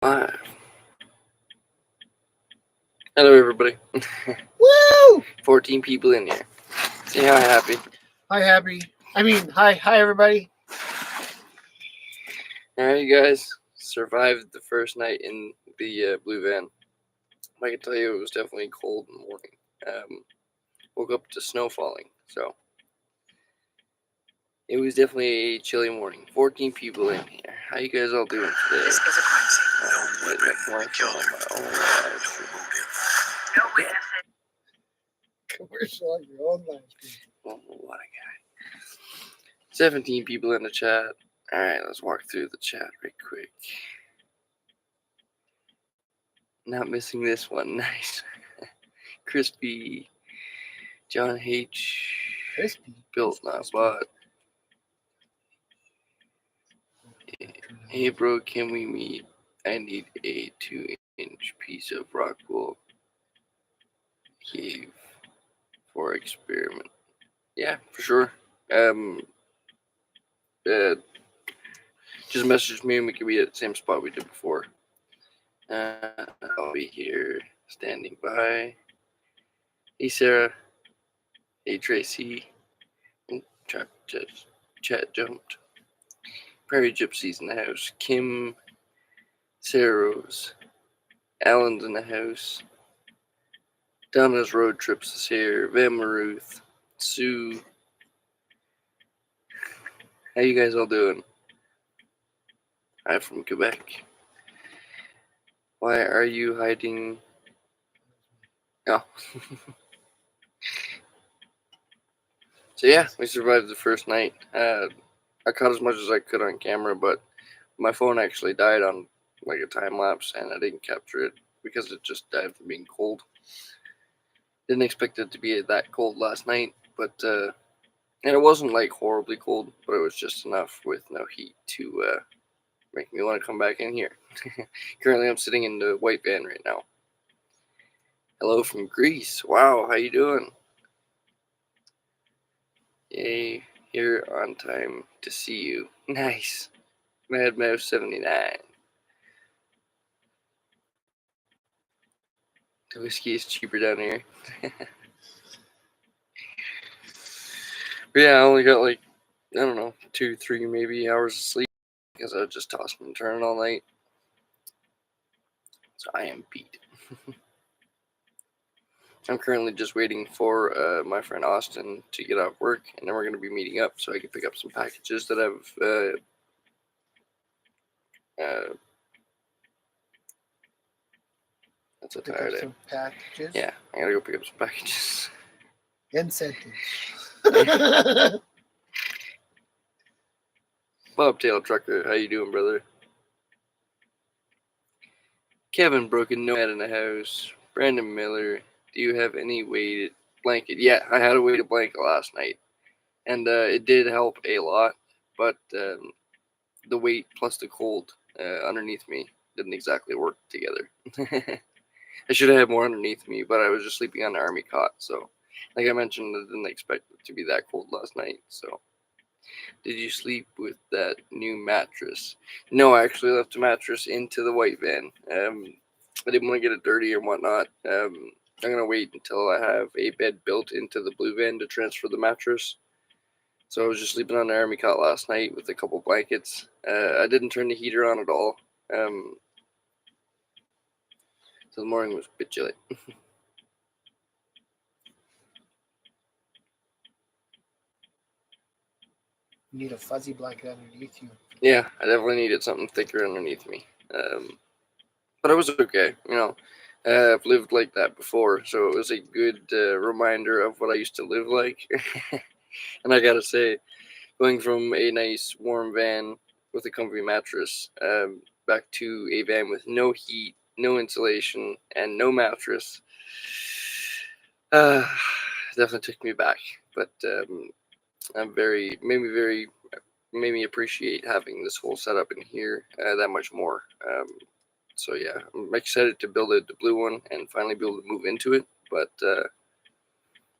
Live. Hello, everybody. Woo! 14 people in here. Say hi, Happy. Hi, Happy. Hi, everybody. Alright, you guys survived the first night in the blue van. I can tell you it was definitely cold in the morning. Woke up to snow falling, so it was definitely a chilly morning. 14 people in here. How you guys all doing today? This is a crime scene. No weapon will be killed. No witnesses. Commercial on your own live stream. Oh, what a guy. 17 people in the chat. Alright, let's walk through the chat right quick. Not missing this one. Nice. Crispy. John H. Crispy. Built not bought. Hey bro, can we meet? I need a 2-inch piece of rock wool cave for experiment. Yeah, for sure. Just message me and we can be at the same spot we did before. I'll be here standing by. Hey Sarah. Hey Tracy. Oh, chat jumped. Prairie Gypsies in the house. Kim. Sarah Rose. Alan's in the house. Donna's Road Trips is here. Van Maruth. Sue. How you guys all doing? I'm from Quebec. Why are you hiding? Oh. So yeah, we survived the first night. I caught as much as I could on camera, but my phone actually died on like a time lapse, and I didn't capture it because it just died from being cold. Didn't expect it to be that cold last night, but and it wasn't like horribly cold, but it was just enough with no heat to make me want to come back in here. Currently, I'm sitting in the white van right now. Hello from Greece. Wow, how you doing? Yay, here on time to see you. Nice. Mad Mouse 79. The whiskey is cheaper down here. But yeah, I only got like, I don't know, 2, 3 maybe hours of sleep because I just tossed and turned all night. So I am beat. I'm currently just waiting for my friend Austin to get off work, and then we're going to be meeting up so I can pick up some packages that I've that's a tired day. Some packages. Yeah, I gotta go pick up some packages. Incentive. Bobtail Trucker, how you doing, brother? Kevin Broken Nomad in the house. Brandon Miller, do you have any weighted blanket? Yeah, I had a weighted blanket last night, and it did help a lot, but the weight plus the cold underneath me didn't exactly work together. I should have had more underneath me, but I was just sleeping on the army cot, so like I mentioned, I didn't expect it to be that cold last night. So did you sleep with that new mattress? No, I actually left the mattress into the white van. I didn't want to get it dirty and whatnot. I'm going to wait until I have a bed built into the blue van to transfer the mattress. So I was just sleeping on the army cot last night with a couple blankets. I didn't turn the heater on at all. So the morning was a bit chilly. You need a fuzzy blanket underneath you. Yeah, I definitely needed something thicker underneath me. But it was okay, you know. I've lived like that before, so it was a good reminder of what I used to live like. And I gotta say, going from a nice warm van with a comfy mattress back to a van with no heat, no insulation, and no mattress, definitely took me back. But made me appreciate having this whole setup in here that much more. So yeah, I'm excited to build the blue one and finally be able to move into it. But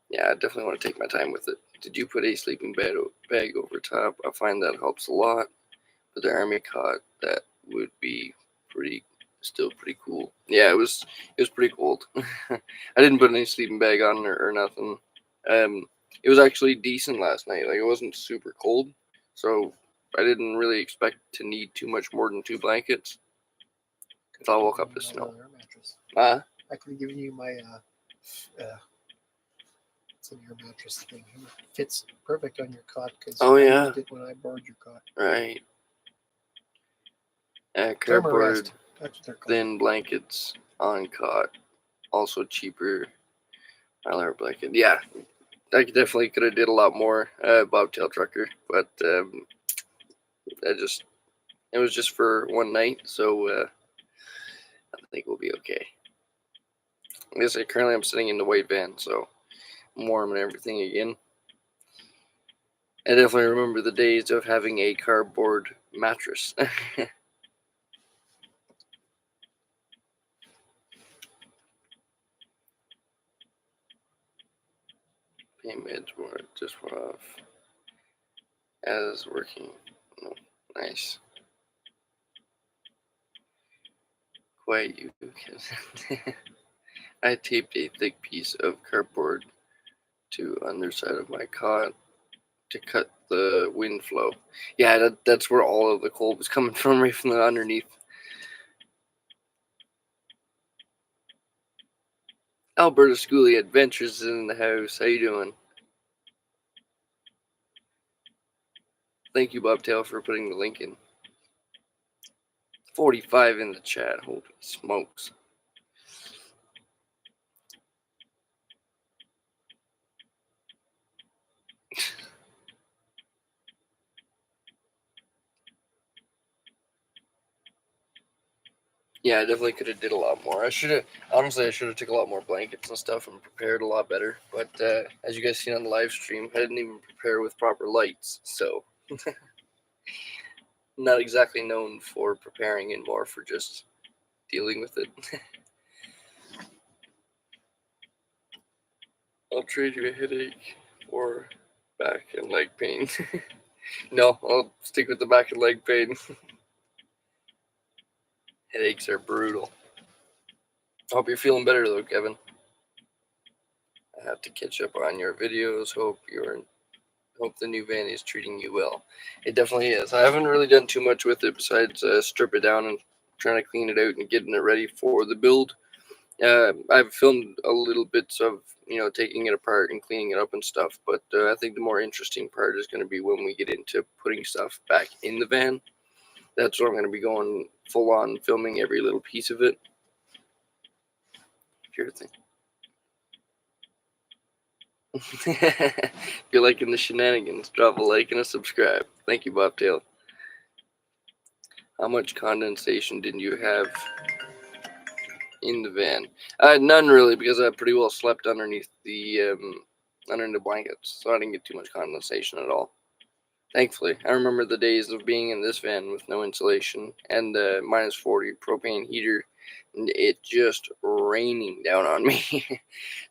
yeah, I definitely want to take my time with it. Did you put a sleeping bag over top? I find that helps a lot. But the army cot, that would be pretty still pretty cool. Yeah, it was pretty cold. I didn't put any sleeping bag on or nothing. It was actually decent last night. Like, it wasn't super cold, so I didn't really expect to need too much more than 2 blankets. If I woke up to snow. Air mattress. Ah, I could have given you my it's an air mattress thing. It fits perfect on your cot because Oh, I yeah. used it when I borrowed your cot. right. Thermarest. Cardboard That's what they're called. thin blankets on cot, also cheaper. Mylar blanket. Yeah, I definitely could have did a lot more, bobtail trucker, but it was just for one night, so I think we'll be okay. I guess currently I'm sitting in the white van, so I'm warm and everything again. I definitely remember the days of having a cardboard mattress. Image were just went off as working. Oh, nice. Quite you can. I taped a thick piece of cardboard to underside of my cot to cut the wind flow. Yeah, that's where all of the cold was coming from, right from the underneath. Alberta Schoolie Adventures is in the house. How you doing? Thank you, Bobtail, for putting the link in. 45 in the chat. Holy smokes. Yeah, I definitely could have did a lot more. I should have took a lot more blankets and stuff and prepared a lot better. But as you guys seen on the live stream, I didn't even prepare with proper lights, so not exactly known for preparing and more for just dealing with it. I'll trade you a headache for back and leg pain. No, I'll stick with the back and leg pain. Headaches are brutal. Hope you're feeling better though, Kevin. I have to catch up on your videos. Hope the new van is treating you well. It definitely is. I haven't really done too much with it besides strip it down and trying to clean it out and getting it ready for the build. I've filmed a little bits of taking it apart and cleaning it up and stuff, but I think the more interesting part is going to be when we get into putting stuff back in the van. That's where I'm going to be going full on filming every little piece of it. Pure thing. If you're liking the shenanigans, drop a like and a subscribe. Thank you, Bobtail. How much condensation did you have in the van? None really, because I pretty well slept underneath the blankets, so I didn't get too much condensation at all. Thankfully, I remember the days of being in this van with no insulation and the minus 40 propane heater, and it just raining down on me.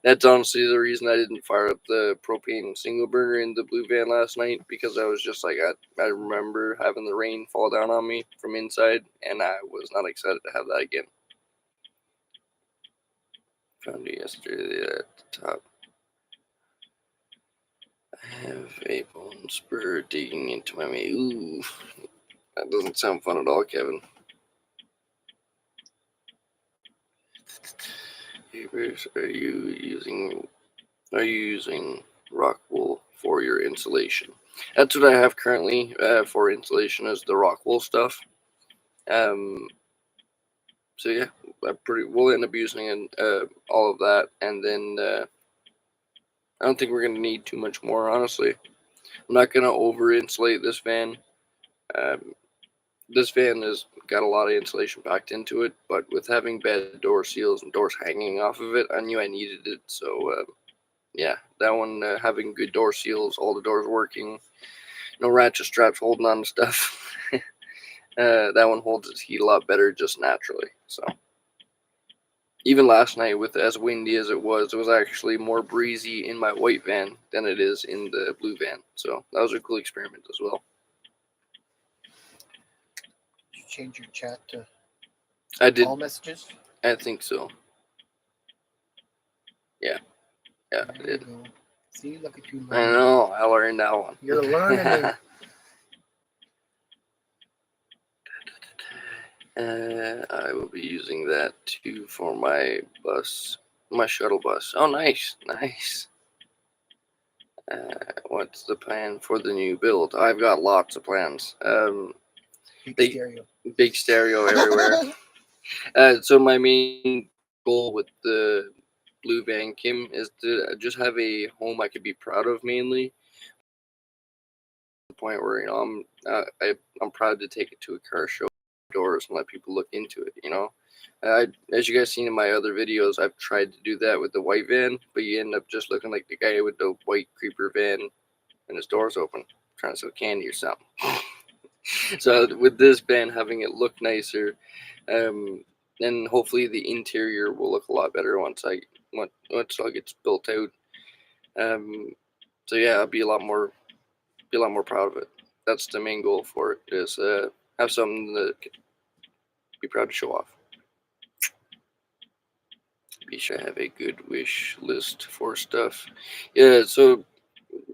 That's honestly the reason I didn't fire up the propane single burner in the blue van last night, because I was just like, I remember having the rain fall down on me from inside, and I was not excited to have that again. Found it yesterday at the top. I have a bone spur digging into my meat. Ooh, that doesn't sound fun at all, Kevin. Hey, Bruce, are you using rock wool for your insulation? That's what I have currently for insulation, is the rock wool stuff. So yeah, we'll end up using all of that, and then I don't think we're gonna need too much more, honestly. I'm not gonna over insulate this van. This van has got a lot of insulation packed into it, but with having bed door seals and doors hanging off of it, I knew I needed it. So yeah, that one having good door seals, all the doors working, no ratchet straps holding on to stuff. That one holds its heat a lot better just naturally. So even last night, with as windy as it was actually more breezy in my white van than it is in the blue van. So that was a cool experiment as well. Change your chat to I did. All messages? I think so. Yeah, I There you did. go. See, look at you I learning. know. I learned that one. You're learning. I will be using that too for my bus, my shuttle bus. Oh, nice, nice. What's the plan for the new build? I've got lots of plans. Big stereo. Big stereo everywhere. So my main goal with the blue van Kim is to just have a home I could be proud of mainly. The point where I'm proud to take it to a car show doors and let people look into it. As you guys seen in my other videos, I've tried to do that with the white van, but you end up just looking like the guy with the white creeper van and his doors open, trying to sell candy or something. So with this van, having it look nicer, and hopefully the interior will look a lot better once it all gets built out. So yeah, I'll be a lot more proud of it. That's the main goal for it, is have something that be proud to show off. Be sure I have a good wish list for stuff. Yeah, so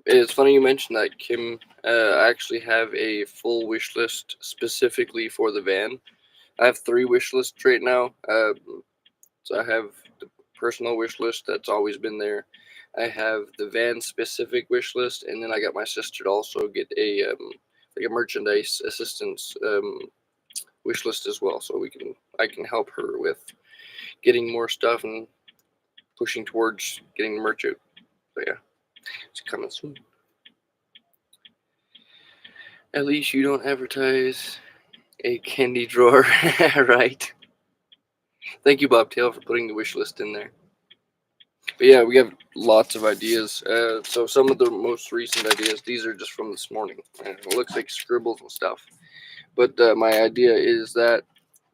it's funny you mentioned that, Kim. I actually have a full wish list specifically for the van. I have 3 wish lists right now. So I have the personal wish list that's always been there. I have the van specific wish list, and then I got my sister to also get a like a merchandise assistance wish list as well. So I can help her with getting more stuff and pushing towards getting the merch out. So yeah, it's coming soon. At least you don't advertise a candy drawer, right? Thank you, Bobtail, for putting the wish list in there. But yeah, we have lots of ideas. So some of the most recent ideas, these are just from this morning. It looks like scribbles and stuff. But my idea is that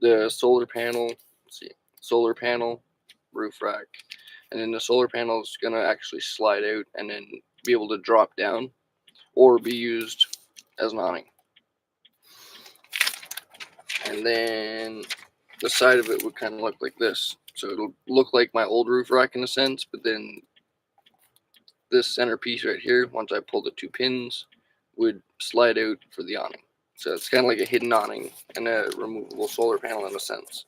the solar panel, roof rack, and then the solar panel is gonna actually slide out and then be able to drop down or be used as an awning. And then the side of it would kind of look like this. So it'll look like my old roof rack in a sense, but then this centerpiece right here, once I pull the 2 pins, would slide out for the awning. So it's kind of like a hidden awning and a removable solar panel in a sense.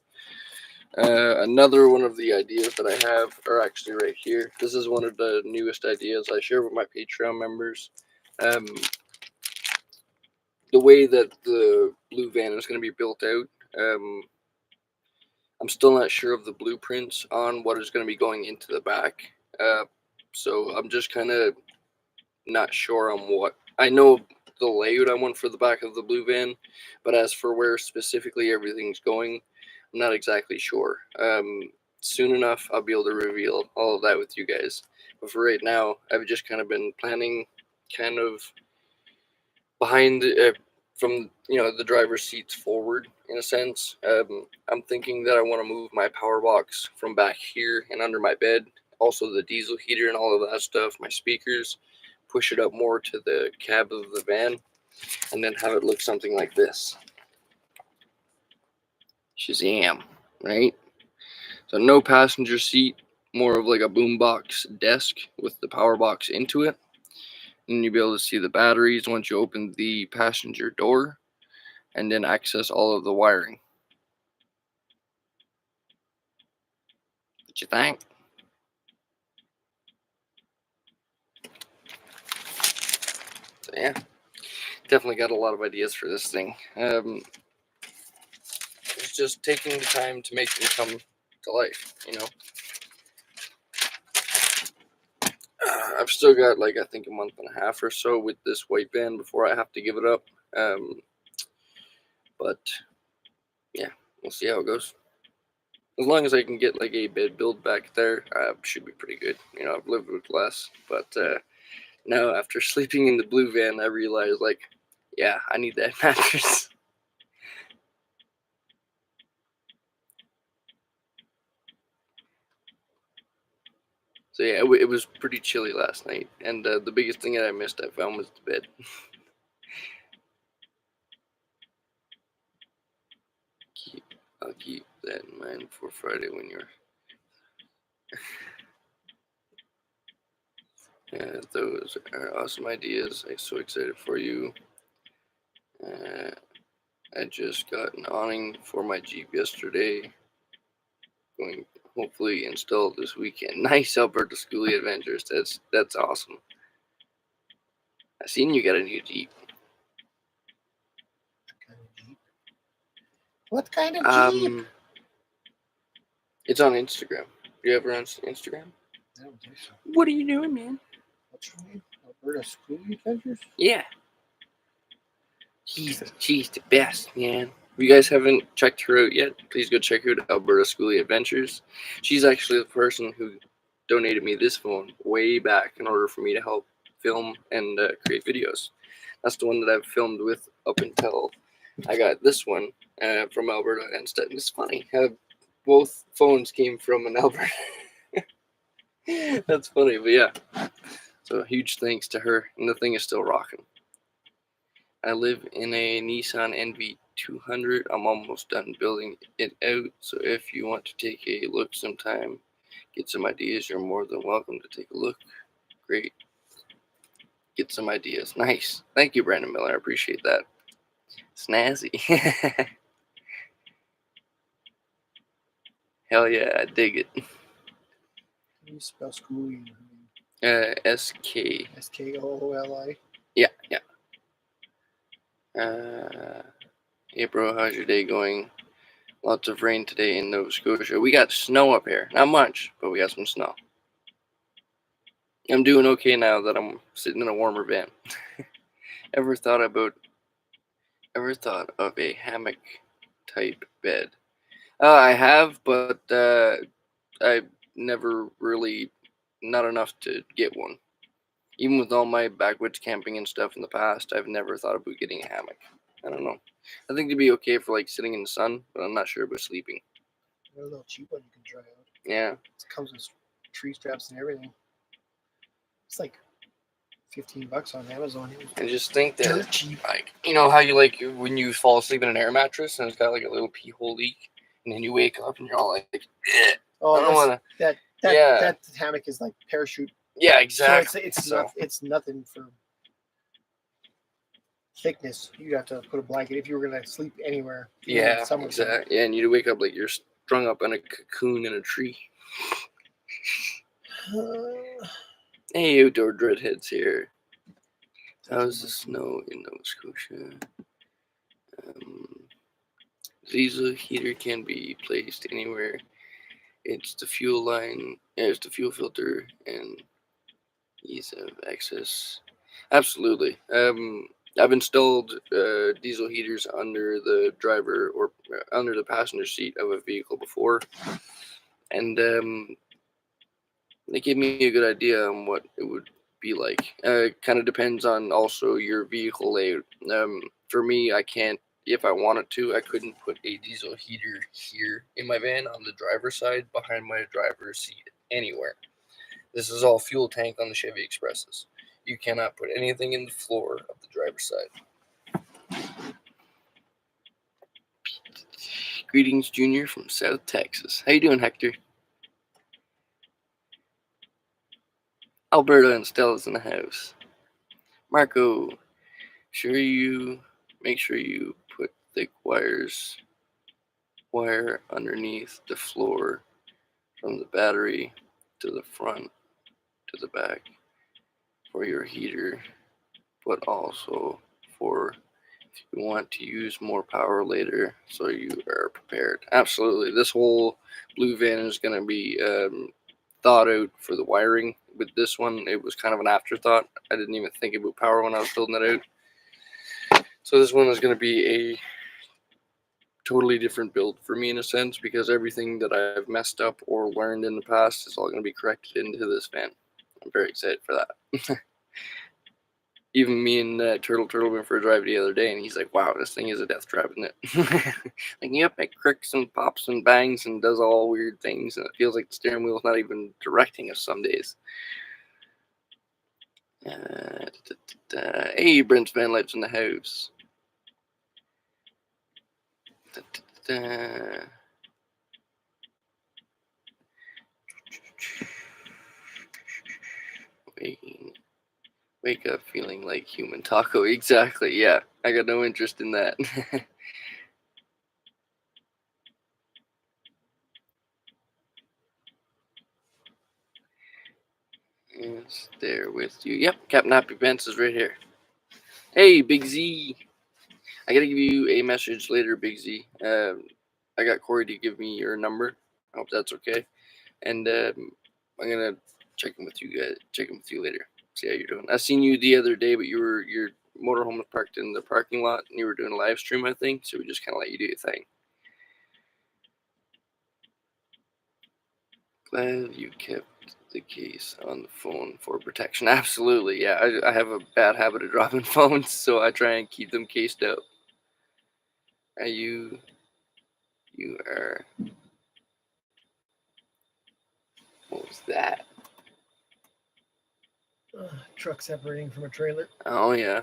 Another one of the ideas that I have are actually right here. This is one of the newest ideas I share with my Patreon members. The way that the blue van is going to be built out, I'm still not sure of the blueprints on what is going to be going into the back. So I'm just kind of not sure on what. I know the layout I want for the back of the blue van, but as for where specifically everything's going, I'm not exactly sure. Soon enough, I'll be able to reveal all of that with you guys. But for right now, I've just kind of been planning kind of behind from the driver's seats forward in a sense. I'm thinking that I want to move my power box from back here and under my bed, also the diesel heater and all of that stuff, my speakers, push it up more to the cab of the van, and then have it look something like this. Shazam, right? So no passenger seat, more of like a boombox desk with the power box into it. And you'll be able to see the batteries once you open the passenger door, and then access all of the wiring. What you think? So yeah, definitely got a lot of ideas for this thing. It's just taking the time to make them come to life, I've still got I think a month and a half or so with this white van before I have to give it up. But yeah, we'll see how it goes. As long as I can get a bed build back there, should be pretty good. I've lived with less, but now after sleeping in the blue van, I realized yeah, I need that mattress. So yeah, it was pretty chilly last night, and the biggest thing that I missed, I found, was the bed. I'll keep that in mind for Friday when you're. Those are awesome ideas. I'm so excited for you. I just got an awning for my Jeep yesterday. Going hopefully installed this weekend. Nice, Alberta Schoolie Adventures. That's awesome. I seen you got a new Jeep. What kind of Jeep? It's on Instagram. You ever on Instagram? I don't think so. What are you doing, man? What's her name? Alberta Schoolie Adventures? Yeah. She's the best, man. If you guys haven't checked her out yet, please go check out Alberta Schoolie Adventures. She's actually the person who donated me this phone way back in order for me to help film and create videos. That's the one that I've filmed with up until I got this one from Alberta instead. It's funny how both phones came from an Alberta. That's funny, but yeah. So huge thanks to her, and the thing is still rocking. I live in a Nissan NV200. I'm almost done building it out, so if you want to take a look sometime, get some ideas, you're more than welcome to take a look. Great. Get some ideas. Nice. Thank you, Brandon Miller. I appreciate that. Snazzy. Hell yeah, I dig it. Can you spell Schoolie? SK. SKOOLI? Yeah. Hey, bro, how's your day going? Lots of rain today in Nova Scotia. We got snow up here. Not much, but we got some snow. I'm doing okay now that I'm sitting in a warmer van. Ever thought of a hammock type bed? I have, but I never really, not enough to get one. Even with all my backwoods camping and stuff in the past, I've never thought about getting a hammock. I don't know. I think it'd be okay for like sitting in the sun, but I'm not sure about sleeping. There's a little cheap one you can try out. Yeah. It comes with tree straps and everything. It's like $15 on Amazon. I just think that, Dirt cheap. like, you know how you like when you fall asleep in an air mattress and it's got like a little pee hole leak, and then you wake up and you're all like, eh, Oh, I don't want to. that hammock is like parachute. Yeah, exactly. So it's nothing for thickness. You'd have to put a blanket if you were gonna sleep anywhere. Yeah, exactly. Yeah, and you wake up like you're strung up in a cocoon in a tree. Hey, outdoor dreadheads here. How's the snow in Nova Scotia? Diesel heater can be placed anywhere. It's the fuel line. It's the fuel filter and ease of access. Absolutely. I've installed diesel heaters under the driver or under the passenger seat of a vehicle before, and they gave me a good idea on what it would be like. Kind of depends on also your vehicle layout. For me, I can't. If I wanted to, I couldn't put a diesel heater here in my van on the driver's side behind my driver's seat anywhere. This is all fuel tank on the Chevy Expresses. You cannot put anything in the floor of the driver's side. Greetings, Junior from South Texas. How you doing, Hector? Alberta and Stella's in the house. Marco, make sure you put thick wire underneath the floor from the battery to the front to the back for your heater, but also for if you want to use more power later so you are prepared. Absolutely. This whole blue van is going to be thought out for the wiring. With this one, it was kind of an afterthought. I didn't even think about power when I was building it out. So this one is going to be a totally different build for me in a sense, because everything that I've messed up or learned in the past is all going to be corrected into this van. I'm very excited for that. Even me and Turtle went for a drive the other day, and he's like, wow, this thing is a death trap, isn't it? Like, yep, it cricks and pops and bangs and does all weird things, and it feels like the steering wheel's not even directing us some days. Hey, Brent's Van Life's in the house. Wake up feeling like human taco. Exactly. Yeah, I got no interest in that. Is there with you? Yep, Captain Happy Pants is right here. Hey, Big Z. I gotta give you a message later, Big Z. I got Corey to give me your number. I hope that's okay. And I'm gonna check in with you guys. Check in with you later. See how you're doing. I seen you the other day, but your motorhome was parked in the parking lot, and you were doing a live stream, I think. So we just kind of let you do your thing. Glad you kept the case on the phone for protection. Absolutely, yeah. I have a bad habit of dropping phones, so I try and keep them cased up. You are. What was that? Truck separating from a trailer. Oh yeah.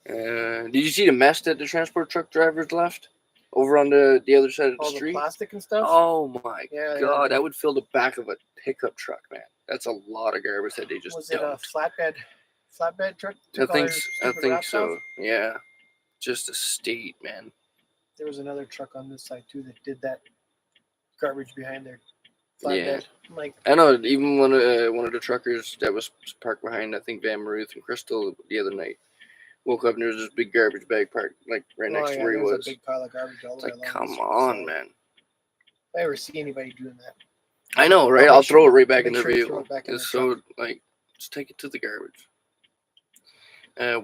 Did you see the mess that the transport truck drivers left over on the other side of the All the street? plastic and stuff. Oh my Yeah, god, yeah. that would fill the back of a pickup truck, man. That's a lot of garbage that they just Was it a dumped. flatbed truck? I think so. Yeah, just a state, man. There was another truck on this side too that did that garbage behind their Yeah. flatbed. I'm like, I know. Even one of the truckers that was parked behind, I think Van Maruth and Crystal the other night, woke up and there was this big garbage bag parked like right next to where he there was was. a big pile of garbage all It's the way like, along. come the on, side. man. If I ever see anybody doing that, I know, right? I'll I'll make throw it sure- right back I'll in make their sure to throw vehicle. it back in It's their so truck. like, just take it to the garbage.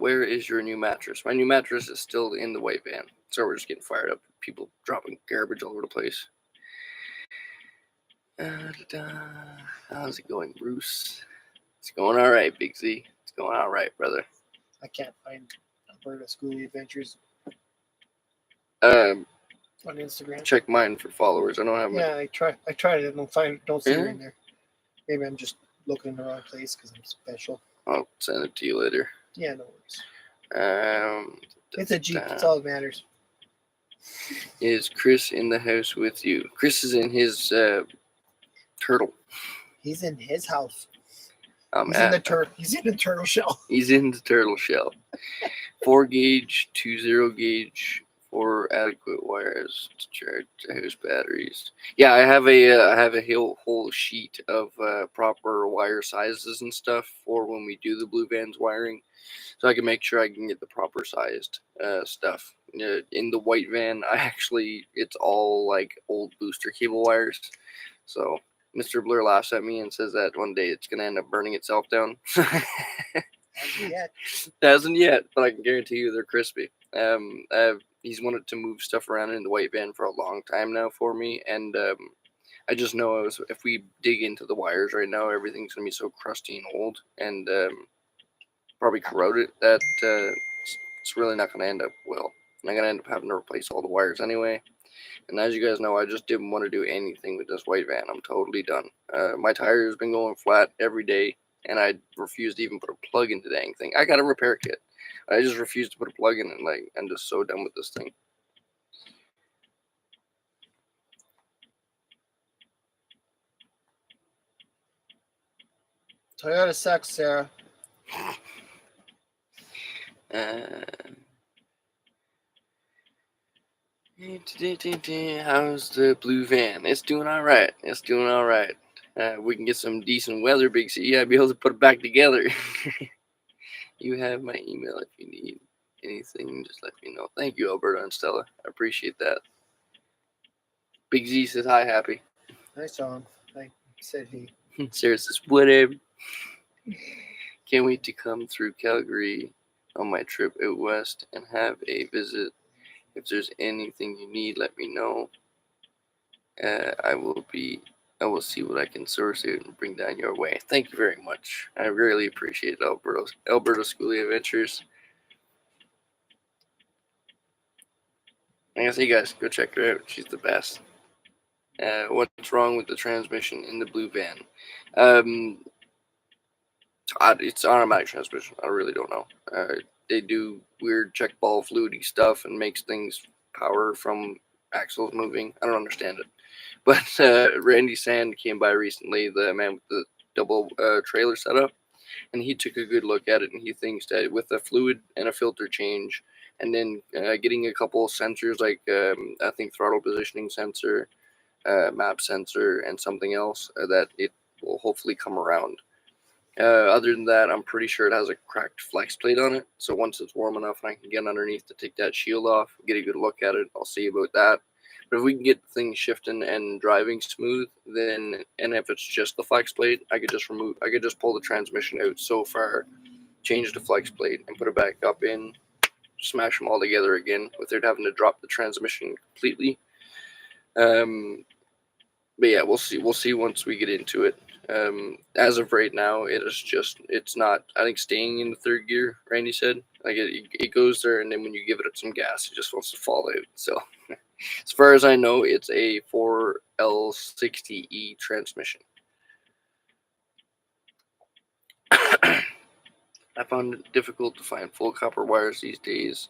Where is your new mattress? My new mattress is still in the white van, so we're just getting fired up. People dropping garbage all over the place. How's it going, Bruce? It's going all right, Big Z. It's going all right, brother. I can't find Alberta Schoolie Adventures Um, on Instagram. check mine for followers. I don't have Yeah, I tried it. Don't see it Really? in there. Maybe I'm just looking in the wrong place because I'm special. I'll send it to you later. Yeah, no worries. It's a Jeep. That's all that matters. Is Chris in the house with you? Chris is in his turtle. He's in his house. I'm He's at, in the turtle shell. He's in the turtle shell. 4 gauge, 20 gauge for adequate wires to charge the house batteries. Yeah, I have a whole sheet of proper wire sizes and stuff for when we do the Blue Van's wiring, so I can make sure I can get the proper sized stuff. In the white van, it's all like old booster cable wires. So Mr. Blur laughs at me and says that one day it's gonna end up burning itself down. Hasn't yet, but I can guarantee you they're crispy. He's wanted to move stuff around in the white van for a long time now for me, and I just know if we dig into the wires right now, everything's gonna be so crusty and old, and probably corroded that it's really not gonna end up well. And I'm gonna end up having to replace all the wires anyway. And as you guys know, I just didn't want to do anything with this white van. I'm totally done. My tire has been going flat every day, and I refuse to even put a plug into the dang thing. I got a repair kit. I just refuse to put a plug in, and like, I'm just so done with this thing. Toyota sucks, Sarah. How's the blue van? It's doing all right. It's doing all right. We can get some decent weather, Big C. I'd be able to put it back together. You have my email if you need anything. Just let me know. Thank you, Alberta and Stella. I appreciate that. Big Z says hi, Happy. I saw him. I said he. Sarah says whatever. Can't wait to come through Calgary on my trip out west and have a visit. If there's anything you need, let me know. I will see what I can source out and bring down your way. Thank you very much. I really appreciate it, Alberta Schoolie Adventures. I guess you guys go check her out. She's the best. What's wrong with the transmission in the blue van? It's automatic transmission. I really don't know. They do weird check ball fluidy stuff and makes things power from axles moving. I don't understand it. But Randy Sand came by recently, the man with the double trailer setup, and he took a good look at it, and he thinks that with a fluid and a filter change, and then getting a couple of sensors like I think throttle positioning sensor, map sensor, and something else, that it will hopefully come around. Other than that, I'm pretty sure it has a cracked flex plate on it. So once it's warm enough and I can get underneath to take that shield off, get a good look at it, I'll see about that. But if we can get things shifting and driving smooth, then, and if it's just the flex plate, I could just pull the transmission out so far, change the flex plate, and put it back up in, smash them all together again without having to drop the transmission completely. But yeah, we'll see. We'll see once we get into it. As of right now, it's not, I think, staying in the third gear. Randy said, like it goes there, and then when you give it some gas, it just wants to fall out. So, as far as I know, it's a 4L60E transmission. I found it difficult to find full copper wires these days.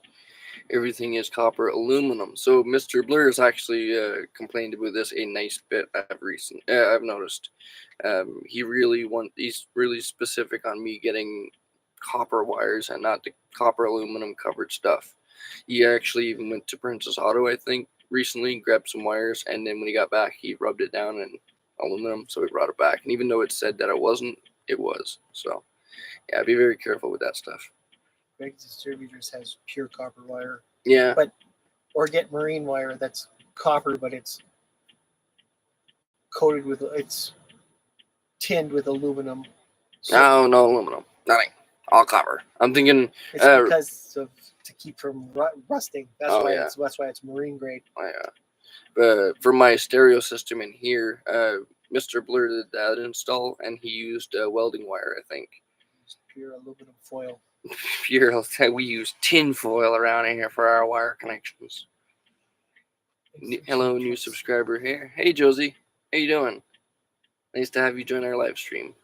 Everything is copper aluminum. So Mr. Blur has actually complained about this a nice bit. I've noticed. He's really specific on me getting copper wires and not the copper aluminum covered stuff. He actually even went to Princess Auto, I think, recently, grabbed some wires, and then when he got back, he rubbed it down in aluminum, so he brought it back. And even though it said that it wasn't, it was. So yeah, be very careful with that stuff. Greg's Distributors has pure copper wire. Yeah. Or get marine wire that's copper, but it's tinned with aluminum. So no aluminum, nothing, all copper. I'm thinking it's because to keep from rusting. That's why it's marine grade. For my stereo system in here, Mr. Blur did that install, and he used welding wire, I think. Pure aluminum foil. We use tin foil around here for our wire connections. Hello, new subscriber here. Hey, Josie. How you doing? Nice to have you join our live stream.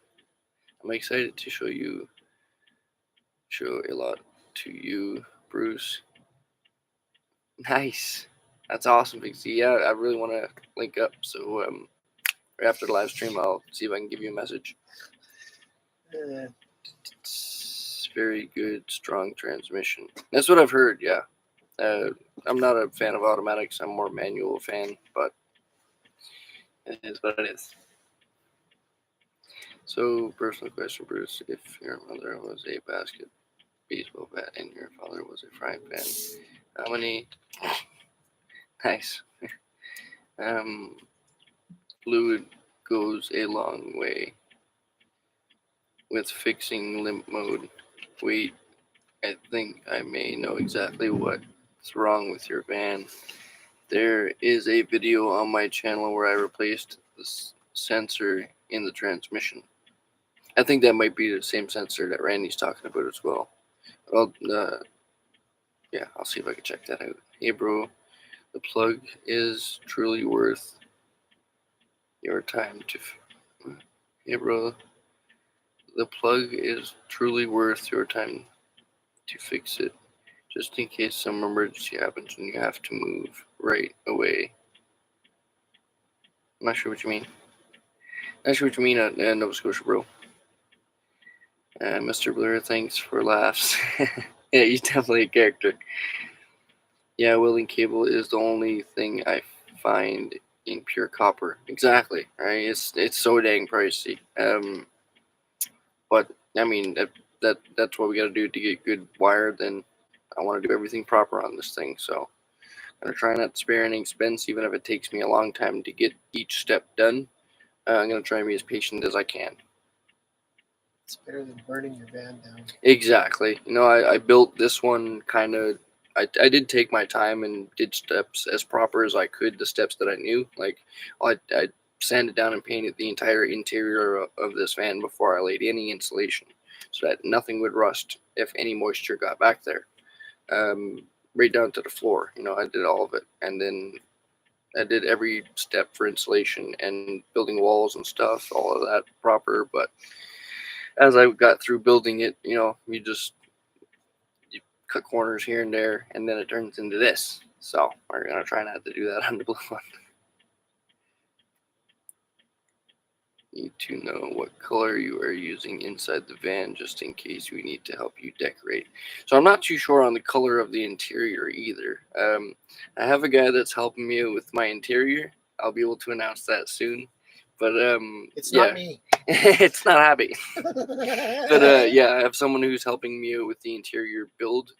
I'm excited to show a lot to you, Bruce. Nice. That's awesome, Pixie. Yeah, I really want to link up. So right after the live stream, I'll see if I can give you a message. It's very good, strong transmission. That's what I've heard, yeah. I'm not a fan of automatics. I'm more manual fan, but it is what it is. So, personal question, Bruce. If your mother was a baseball bat and your father was a frying pan, how many... Nice. Fluid goes a long way with fixing limp mode. Wait, I think I may know exactly what's wrong with your van. There is a video on my channel where I replaced the sensor in the transmission. I think that might be the same sensor that Randy's talking about as well. Well, yeah, I'll see if I can check that out. Hey, bro, the plug is truly worth your time to... Hey, bro, the plug is truly worth your time to fix it, just in case some emergency happens and you have to move right away. I'm not sure what you mean. Not sure what you mean, Nova Scotia, bro. Mr. Blur, thanks for laughs. Yeah, he's definitely a character. Yeah, welding cable is the only thing I find in pure copper. Exactly, right? It's so dang pricey. But I mean that's what we got to do to get good wire. Then I want to do everything proper on this thing. So I'm gonna try not to spare any expense, even if it takes me a long time to get each step done. I'm gonna try and be as patient as I can. It's better than burning your van down. Exactly. You know, I built this one kind of. I did take my time and did steps as proper as I could. The steps that I knew, like I sanded down and painted the entire interior of this van before I laid any insulation, so that nothing would rust if any moisture got back there. Right down to the floor. You know, I did all of it, and then I did every step for insulation and building walls and stuff, all of that proper. But as I got through building it, you know, you cut corners here and there, and then it turns into this. So we're gonna try not to do that on the blue one. Need to know what color you are using inside the van just in case we need to help you decorate. So I'm not too sure on the color of the interior either. I have a guy that's helping me with my interior. I'll be able to announce that soon. But It's yeah. not me. It's not happy. But yeah, I have someone who's helping me out with the interior build.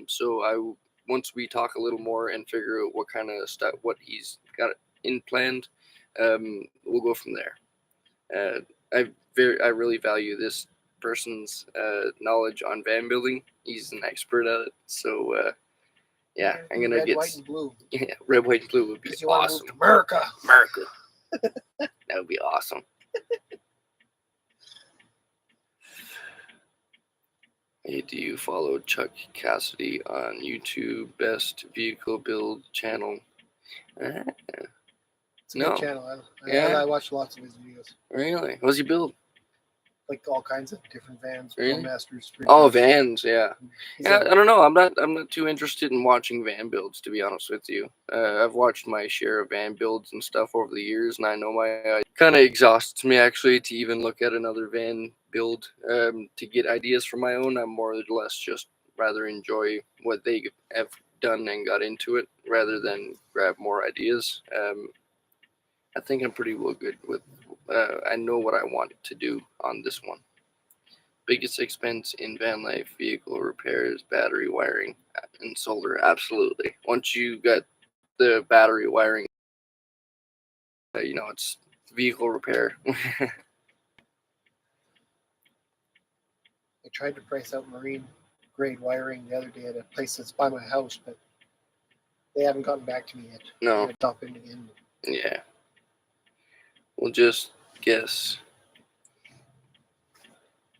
So once we talk a little more and figure out what kind of stuff, what he's got in planned, we'll go from there. Uh, I really value this person's knowledge on van building. He's an expert at it. So yeah, I'm gonna red, get white, and blue. yeah, red, white, and blue would be Because you want to move awesome. to America. America, that would be awesome. Hey, do you follow Chuck Cassidy on YouTube? Best vehicle build channel. It's a No. good channel. Yeah. I watch lots of his videos. Really? What's he build? Like all kinds of different vans, Really? ProMasters. Oh, vans, yeah. He's Yeah, a- I don't know. I'm not too interested in watching van builds, to be honest with you. I've watched my share of van builds and stuff over the years, and I know my kind of exhausts me actually to even look at another van build to get ideas for my own. I'm more or less just rather enjoy what they have done and got into it rather than grab more ideas. I think I'm pretty well good with. I know what I want to do on this one. Biggest expense in van life: vehicle repairs, battery wiring, and solar. Absolutely. Once you got the battery wiring, it's vehicle repair. I tried to price out marine grade wiring the other day at a place that's by my house, but they haven't gotten back to me yet. No. I'm gonna drop in again. Yeah. We'll just guess.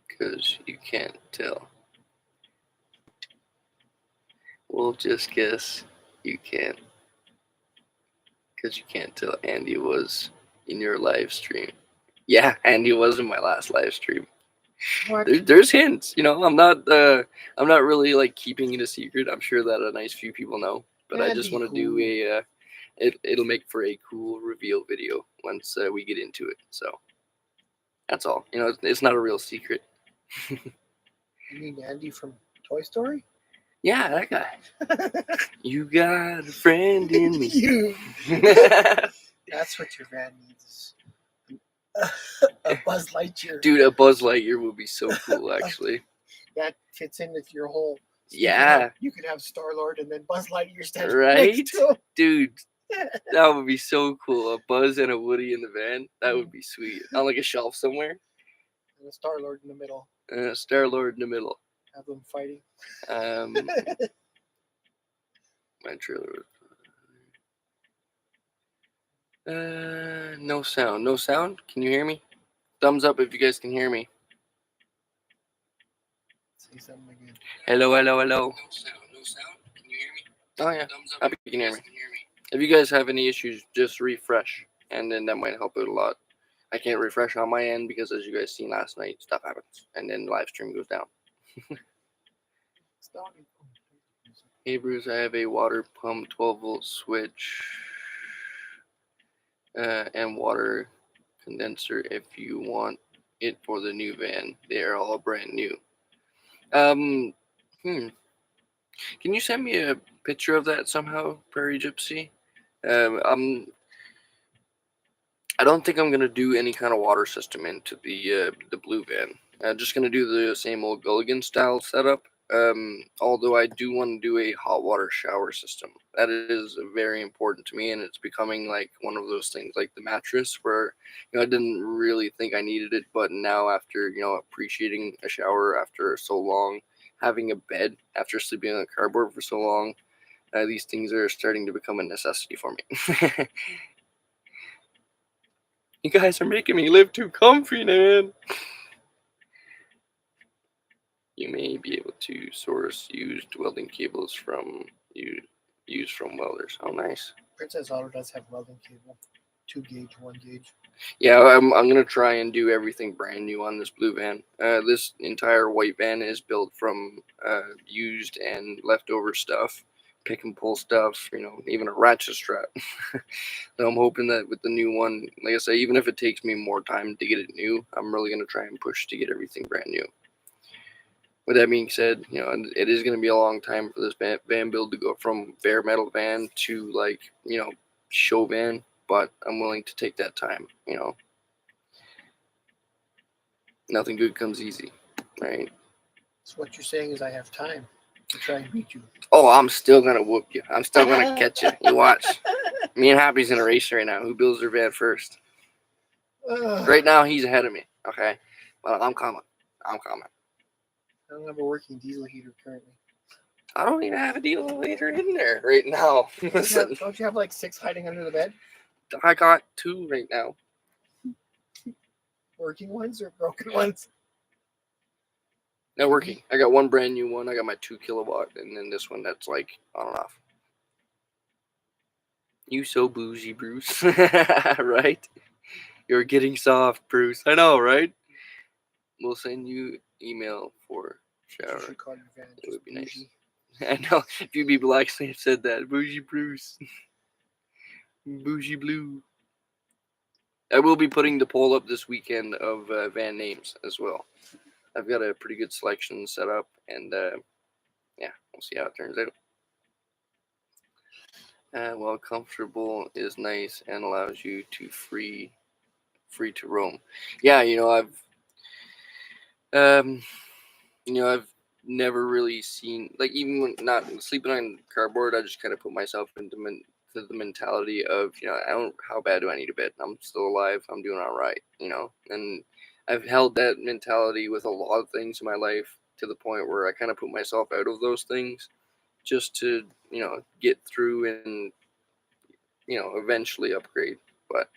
Because you can't tell. We'll just guess you can't. Because you can't tell Andy was in your live stream. Yeah, Andy was in my last live stream. What? There's hints, I'm not really like keeping it a secret. I'm sure that a nice few people know, but I just want to do a it'll make for a cool reveal video once we get into it. So that's all. It's not a real secret. You mean Andy from Toy Story? Yeah, that guy. You got a friend in me. You. That's what your van needs. A Buzz Lightyear. Dude, a Buzz Lightyear would be so cool, actually. That fits in with your whole. Yeah. You could have Star-Lord and then Buzz Lightyear standing Right? next to him. Dude, that would be so cool. A Buzz and a Woody in the van. That would be sweet. On like a shelf somewhere. And a Star-Lord in the middle. Star-Lord in the middle. Have them fighting. My trailer. No sound. No sound? Can you hear me? Thumbs up if you guys can hear me. Say something again. Hello, hello, hello. No sound. No sound. Can you hear me? Oh, yeah. Thumbs up Happy you can hear me. If you guys have any issues, just refresh, and then that might help out a lot. I can't refresh on my end because, as you guys seen last night, stuff happens, and then the live stream goes down. Hey Bruce, I have a water pump 12-volt switch and water condenser if you want it for the new van. They are all brand new. Can you send me a picture of that somehow, Prairie Gypsy? I don't think I'm gonna do any kind of water system into the blue van. I'm just gonna do the same old Gulligan style setup. Although I do want to do a hot water shower system. That is very important to me, and it's becoming like one of those things, like the mattress, where I didn't really think I needed it, but now after appreciating a shower after so long, having a bed after sleeping on a cardboard for so long, these things are starting to become a necessity for me. You guys are making me live too comfy, man. You may be able to source used welding cables from welders. Oh, nice. Princess Auto does have welding cable. 2 gauge, 1 gauge. Yeah, I'm gonna try and do everything brand new on this blue van. This entire white van is built from used and leftover stuff, pick and pull stuff, even a ratchet strap. So I'm hoping that with the new one, like I say, even if it takes me more time to get it new, I'm really going to try and push to get everything brand new. With that being said, it is going to be a long time for this van build to go from bare metal van to show van, but I'm willing to take that time. Nothing good comes easy, right? So what you're saying is I have time to try and beat you. Oh, I'm still going to whoop you. I'm still going to catch you. You watch. Me and Happy's in a race right now. Who builds their van first? Right now, he's ahead of me. Okay, well, I'm coming. I don't have a working diesel heater currently. I don't even have a diesel heater in there right now. Listen, Don't you have like 6 hiding under the bed? I got 2 right now. Working ones or broken ones? Not working. I got 1 brand new one. I got my 2 kilowatt, and then this one that's like on and off. You so bougie, Bruce. Right? You're getting soft, Bruce. I know, right? We'll send you email for shower. You should call your van. It would be bougie. nice. I know. If you people actually have said that. Bougie Bruce. Bougie Blue. I will be putting the poll up this weekend of van names as well. I've got a pretty good selection set up, and yeah, we'll see how it turns out. Well, comfortable is nice and allows you to free to roam. Yeah, I've never really seen, like, even when not sleeping on cardboard, I just kind of put myself into the mentality of, how bad do I need a bed? I'm still alive. I'm doing all right, and I've held that mentality with a lot of things in my life to the point where I kind of put myself out of those things just to, get through and, eventually upgrade. But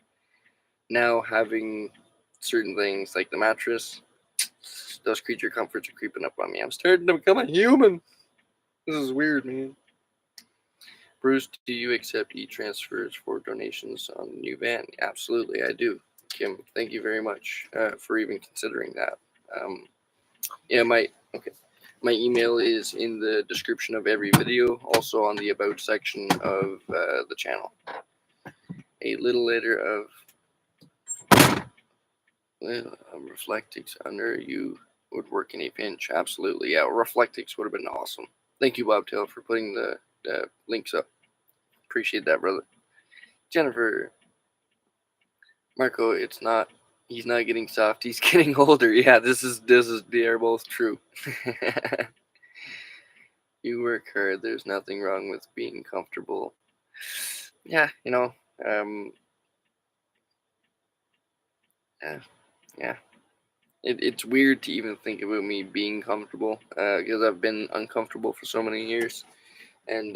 now having certain things like the mattress, those creature comforts are creeping up on me. I'm starting to become a human. This is weird, man. Bruce, do you accept e-transfers for donations on the new van? Absolutely, I do. Kim, thank you very much for even considering that. Yeah, my email is in the description of every video, also on the about section of the channel. A little later of Reflectix under you would work in a pinch. Absolutely, yeah. Reflectix would have been awesome. Thank you, Bobtail, for putting the links up. Appreciate that, brother. Jennifer, Marco, he's not getting soft. He's getting older. Yeah, they are both true. You work hard. There's nothing wrong with being comfortable. Yeah, yeah. It's weird to even think about me being comfortable because I've been uncomfortable for so many years, and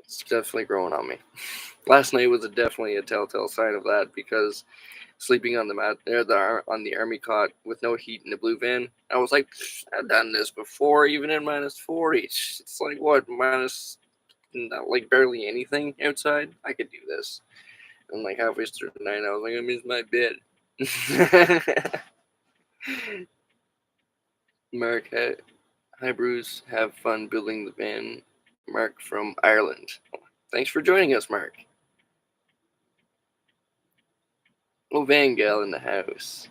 it's definitely growing on me. Last night was definitely a telltale sign of that because sleeping on the mat there, on the army cot with no heat in the blue van, I was like, I've done this before, even in minus 40. It's like what, minus not like barely anything outside. I could do this. And like halfway through the night, I was like, I miss my bed. Mark, hi Bruce, have fun building the van. Mark from Ireland. Thanks for joining us, Mark. Oh, Van Gal in the house.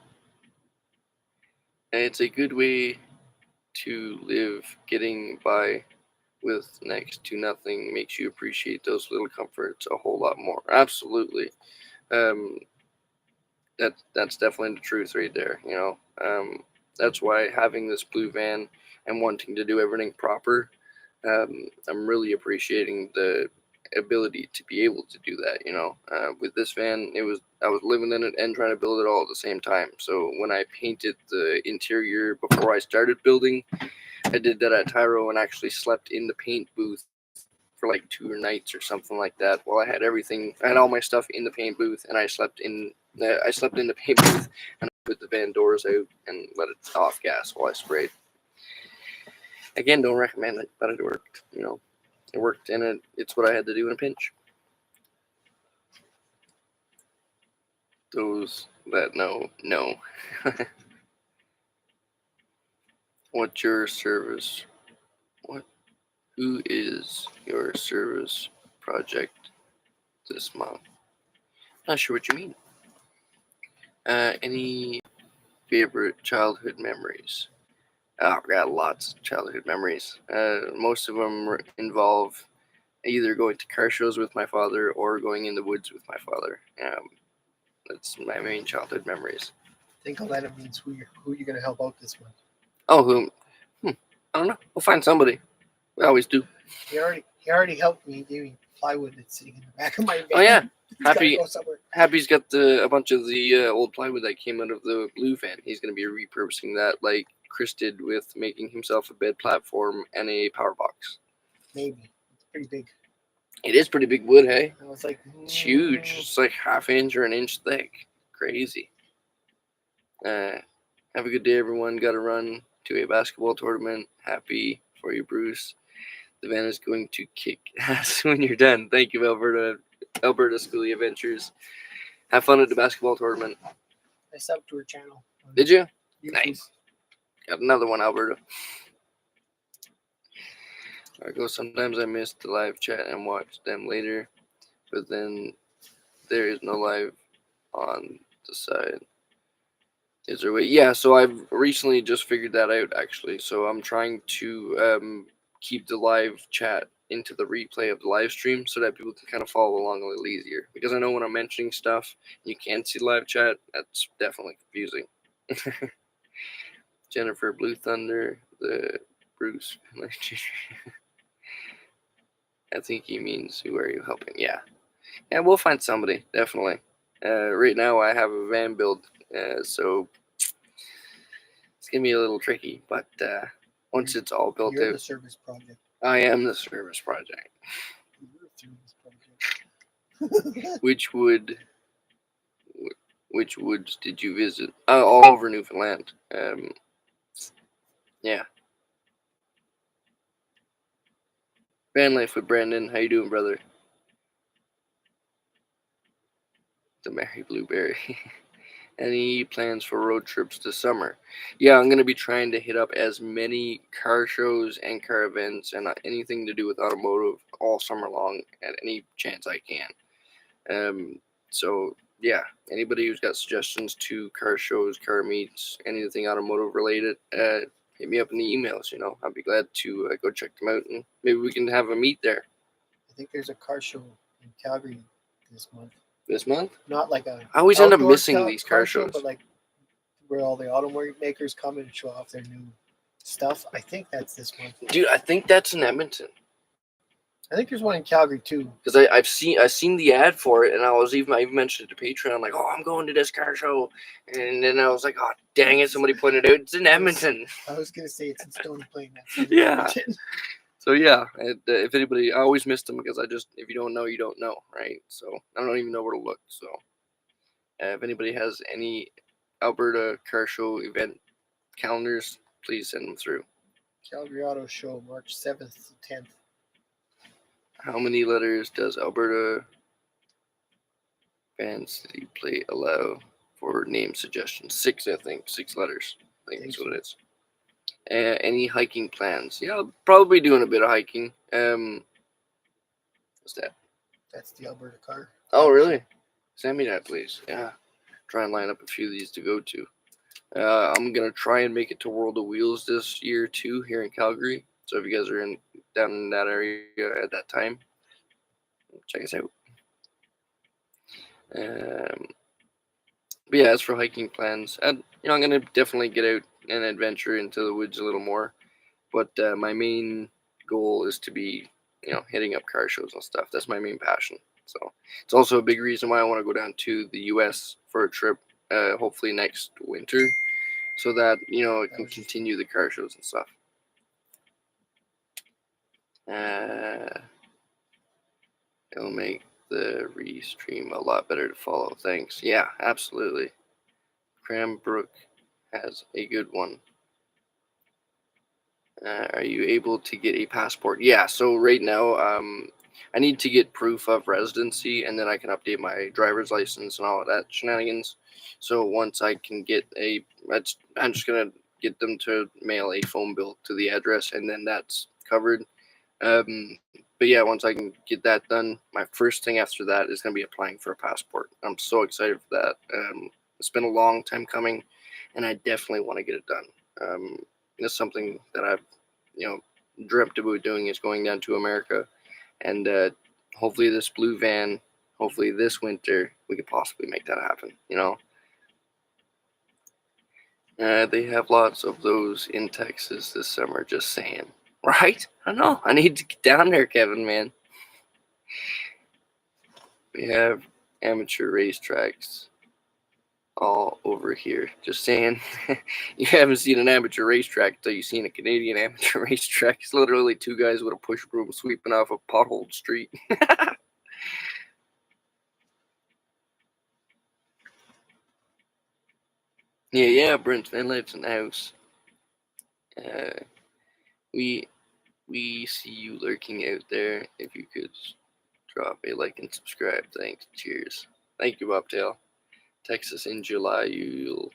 And it's a good way to live. Getting by with next to nothing makes you appreciate those little comforts a whole lot more. Absolutely. That's definitely the truth right there. That's why having this blue van and wanting to do everything proper, I'm really appreciating the ability to be able to do that. With this van, I was living in it and trying to build it all at the same time. So when I painted the interior before I started building, I did that at Tyro and actually slept in the paint booth for like 2 nights or something like that. While I had all my stuff in the paint booth, and I slept in the paint booth and I put the van doors out and let it off gas while I sprayed. Again, don't recommend it, but it worked. It worked, and it's what I had to do in a pinch. Those that know. What's your service? What? Who is your service project this month? Not sure what you mean. Any favorite childhood memories? Oh, I've got lots of childhood memories. Most of them involve either going to car shows with my father or going in the woods with my father. That's my main childhood memories. I think Alana means who you're going to help out this month. Oh, who? I don't know. We'll find somebody. We always do. He already helped me. He gave me plywood that's sitting in the back of my van. Oh yeah, It's gotta Happy. go somewhere. Happy's got a bunch of the old plywood that came out of the blue van. He's going to be repurposing that like Chris did with making himself a bed platform and a power box. Maybe. It's pretty big. It is pretty big wood, hey? I was like, It's huge. It's like half inch or an inch thick. Crazy. Have a good day, everyone. Got to run to a basketball tournament. Happy for you, Bruce. The van is going to kick ass when you're done. Thank you, Alberta Schoolie Adventures. Have fun at the basketball tournament. I subbed to her channel. Did you? YouTube. Nice. Got another one, Alberta. I go. Sometimes I miss the live chat and watch them later, but then there is no live on the side. Is there a way? Yeah, so I've recently just figured that out, actually. So I'm trying to keep the live chat into the replay of the live stream so that people can kind of follow along a little easier. Because I know when I'm mentioning stuff, you can't see live chat. That's definitely confusing. Jennifer Blue Thunder, the Bruce. I think he means who are you helping? Yeah. Yeah, we'll find somebody, definitely. Right now I have a van build, so it's going to be a little tricky, but once it's all built You're out, the service project. I am the service project. You're the service project. Which woods did you visit? All over Newfoundland. Yeah. Van life with Brandon. How you doing, brother? The Mary Blueberry. Any plans for road trips this summer? Yeah, I'm going to be trying to hit up as many car shows and car events and anything to do with automotive all summer long at any chance I can. So, yeah, anybody who's got suggestions to car shows, car meets, anything automotive related, hit me up in the emails, I'd be glad to go check them out, and maybe we can have a meet there. I think there's a car show in Calgary this month. This month? Not like a. I always end up outdoor missing these car show, shows. but like where all the automakers come and show off their new stuff. I think that's this month. Dude, I think that's in Edmonton. I think there's one in Calgary too. Because I've seen the ad for it, and I even mentioned it to Patreon. I'm like, oh, I'm going to this car show, and then I was like, oh, dang it, somebody pointed out it's in Edmonton. I was gonna say it's in Stony Plain. Yeah. So yeah, if anybody, I always miss them because if you don't know, you don't know, right? So I don't even know where to look. So if anybody has any Alberta car show event calendars, please send them through. Calgary Auto Show, March 7th to 10th. How many letters does Alberta Van City Plate allow for name suggestions? 6, I think. 6 letters. I think that's what it is. Any hiking plans? Yeah, I'll probably be doing a bit of hiking. What's that? That's the Alberta car. Oh, really? Send me that, please. Yeah. Try and line up a few of these to go to. I'm going to try and make it to World of Wheels this year, too, here in Calgary. So if you guys are down in that area at that time, check us out. But yeah, as for hiking plans, I'm going to definitely get out and adventure into the woods a little more. But my main goal is to be, hitting up car shows and stuff. That's my main passion. So it's also a big reason why I want to go down to the U.S. for a trip, hopefully next winter, so that, it can continue the car shows and stuff. It'll make the restream a lot better to follow. Thanks. Yeah, absolutely. Cranbrook has a good one. Are you able to get a passport? Yeah, so right now I need to get proof of residency, and then I can update my driver's license and all of that shenanigans. So once I can get I'm just going to get them to mail a phone bill to the address, and then that's covered. But yeah, once I can get that done, my first thing after that is going to be applying for a passport. I'm so excited for that. It's been a long time coming, and I definitely want to get it done. It's something that I've, you know, dreamt about doing is going down to America, and hopefully this blue van, hopefully this winter, we could possibly make that happen. They have lots of those in Texas this summer, just saying. Right? I know. I need to get down there, Kevin, man. We have amateur racetracks all over here. Just saying. You haven't seen an amateur racetrack until you've seen a Canadian amateur racetrack. It's literally two guys with a push broom sweeping off a potholed street. Yeah, Brent's van lives in the house. We see you lurking out there. If you could drop a like and subscribe. Thanks. Cheers. Thank you, Bobtail. Texas in July. You'll